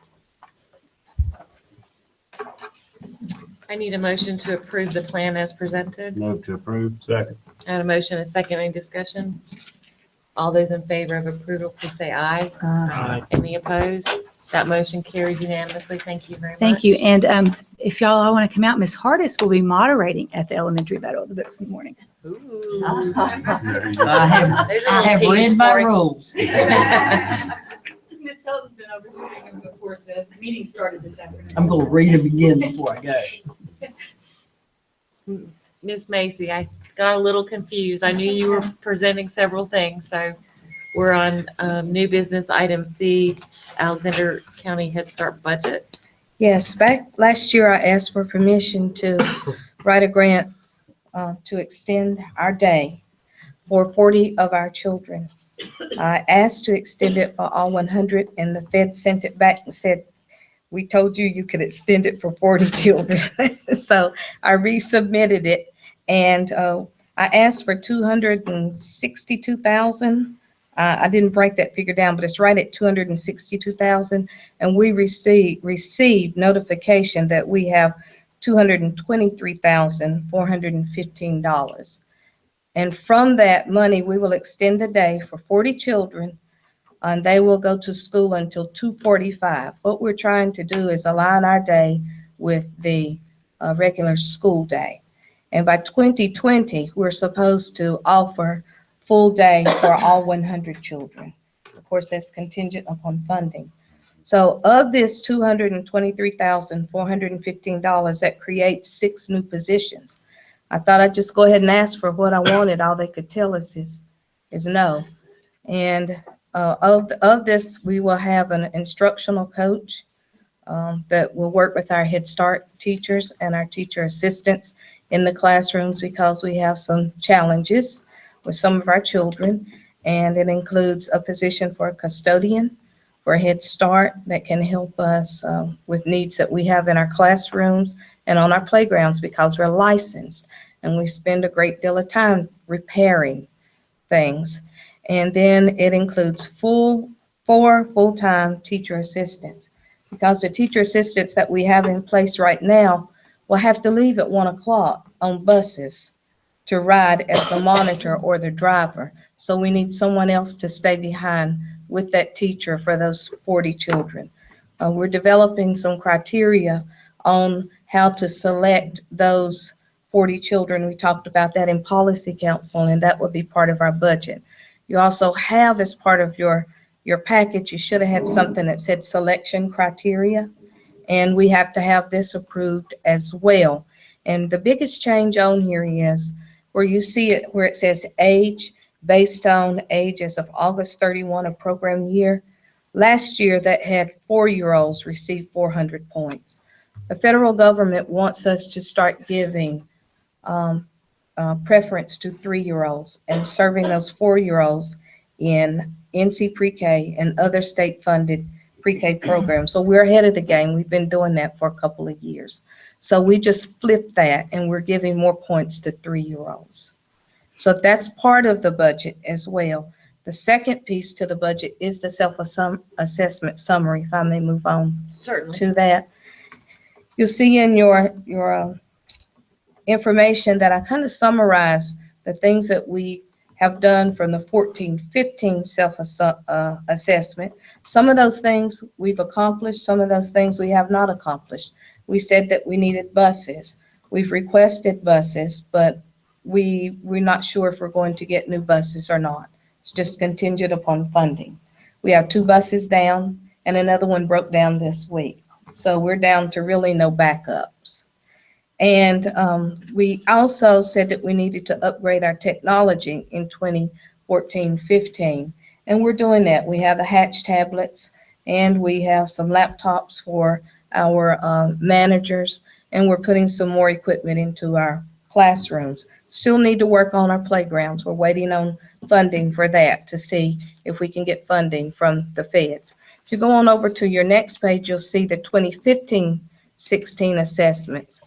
I need a motion to approve the plan as presented. Move to approve. Second. I had a motion, a second, any discussion? All those in favor of approval, please say aye. Aye. Any opposed? That motion carries unanimously. Thank you very much. Thank you. And if y'all all want to come out, Ms. Hardis will be moderating at the elementary Battle of the Books in the morning. I have read my rules. Ms. Hilton's been overseeing them before the meeting started this afternoon. I'm going to read them again before I go. Ms. Macy, I got a little confused. I knew you were presenting several things, so we're on new business item C, Alexander County Head Start budget. Yes, back last year, I asked for permission to write a grant to extend our day for 40 of our children. I asked to extend it for all 100, and the Fed sent it back and said, we told you you could extend it for 40 children. So I resubmitted it, and I asked for 262,000. I didn't break that figure down, but it's right at 262,000. And we received notification that we have $223,415. And from that money, we will extend the day for 40 children, and they will go to school until 2:45. What we're trying to do is align our day with the regular school day. And by 2020, we're supposed to offer full day for all 100 children. Of course, that's contingent upon funding. So of this $223,415, that creates 6 new positions. I thought I'd just go ahead and ask for what I wanted. All they could tell us is no. And of this, we will have an instructional coach that will work with our Head Start teachers and our teacher assistants in the classrooms, because we have some challenges with some of our children. And it includes a position for a custodian for Head Start that can help us with needs that we have in our classrooms and on our playgrounds, because we're licensed and we spend a great deal of time repairing things. And then it includes 4 full-time teacher assistants, because the teacher assistants that we have in place right now will have to leave at 1 o'clock on buses to ride as the monitor or the driver. So we need someone else to stay behind with that teacher for those 40 children. We're developing some criteria on how to select those 40 children. We talked about that in policy council, and that would be part of our budget. You also have, as part of your package, you should have had something that said selection criteria, and we have to have this approved as well. And the biggest change on here is where you see it, where it says age, based on age as of August 31 of program year. Last year, that had 4-year-olds receive 400 points. The federal government wants us to start giving preference to 3-year-olds and serving those 4-year-olds in NC Pre-K and other state-funded pre-K programs. So we're ahead of the game. We've been doing that for a couple of years. So we just flipped that, and we're giving more points to 3-year-olds. So that's part of the budget as well. The second piece to the budget is the self-assessment summary, if I may move on to that. You'll see in your information that I kind of summarize the things that we have done from the 14-15 self-assessment. Some of those things we've accomplished, some of those things we have not accomplished. We said that we needed buses. We've requested buses, but we're not sure if we're going to get new buses or not. It's just contingent upon funding. We have 2 buses down, and another one broke down this week. So we're down to really no backups. And we also said that we needed to upgrade our technology in 2014-15, and we're doing that. We have the Hatch tablets, and we have some laptops for our managers, and we're putting some more equipment into our classrooms. Still need to work on our playgrounds. We're waiting on funding for that to see if we can get funding from the feds. If you go on over to your next page, you'll see the 2015-16 assessments.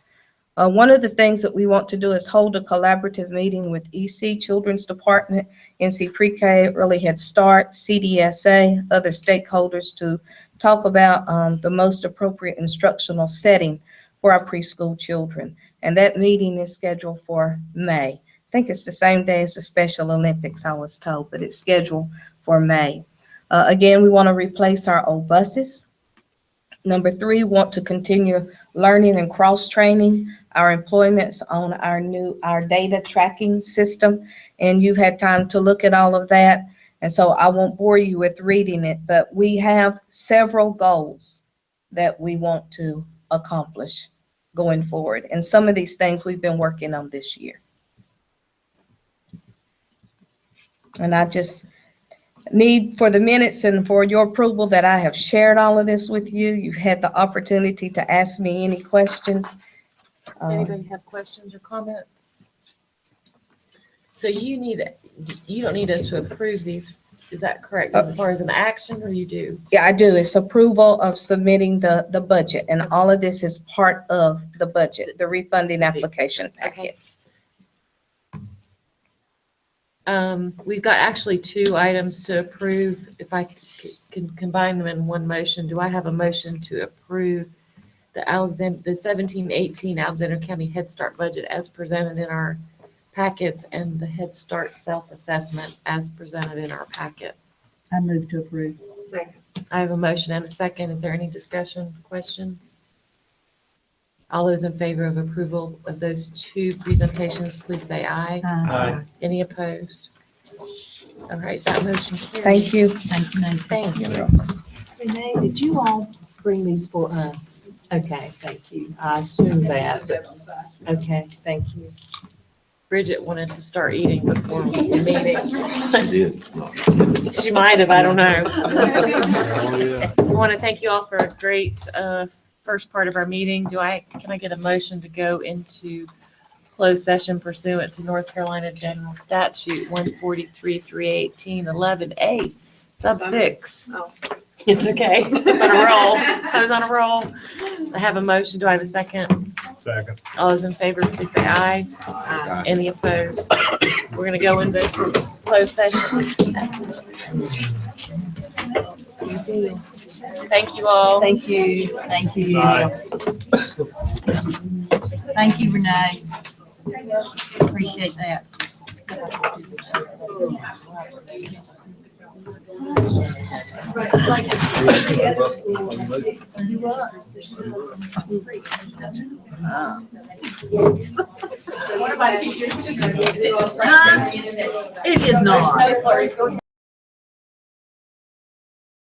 One of the things that we want to do is hold a collaborative meeting with EC Children's Department, NC Pre-K, Early Head Start, CDSA, other stakeholders to talk about the most appropriate instructional setting for our preschool children. And that meeting is scheduled for May. I think it's the same day as the Special Olympics, I was told, but it's scheduled for May. Again, we want to replace our old buses. Number 3, want to continue learning and cross-training our employments on our data tracking system. And you've had time to look at all of that. And so I won't bore you with reading it, but we have several goals that we want to accomplish going forward. And some of these things we've been working on this year. And I just need for the minutes and for your approval that I have shared all of this with you. You've had the opportunity to ask me any questions. Anybody have questions or comments? So you don't need us to approve these, is that correct? As far as an action, or you do? Yeah, I do. It's approval of submitting the budget, and all of this is part of the budget, the refunding application packet. We've got actually 2 items to approve. If I can combine them in one motion, do I have a motion to approve the 17-18 Alexander County Head Start budget as presented in our packets and the Head Start self-assessment as presented in our packet? I move to approve. Second. I have a motion and a second. Is there any discussion, questions? All those in favor of approval of those 2 presentations, please say aye. Aye. Any opposed? All right, that motion carries. Thank you. Thank you, Nancy. Thank you. Renee, did you all bring these for us? Okay, thank you. I assumed that, but, okay, thank you. Bridget wanted to start eating before the meeting. I did. She might have, I don't know. I want to thank you all for a great first part of our meeting. Can I get a motion to go into closed session pursuant to North Carolina General Statute 143-318 11A sub 6? Oh. It's okay. I was on a roll. I was on a roll. I have a motion. Do I have a second? Second. All those in favor, please say aye. Aye. Any opposed? We're going to go into closed session. Thank you all. Thank you. Thank you. Aye. Thank you, Renee. Appreciate that. One of my teachers just. It is not.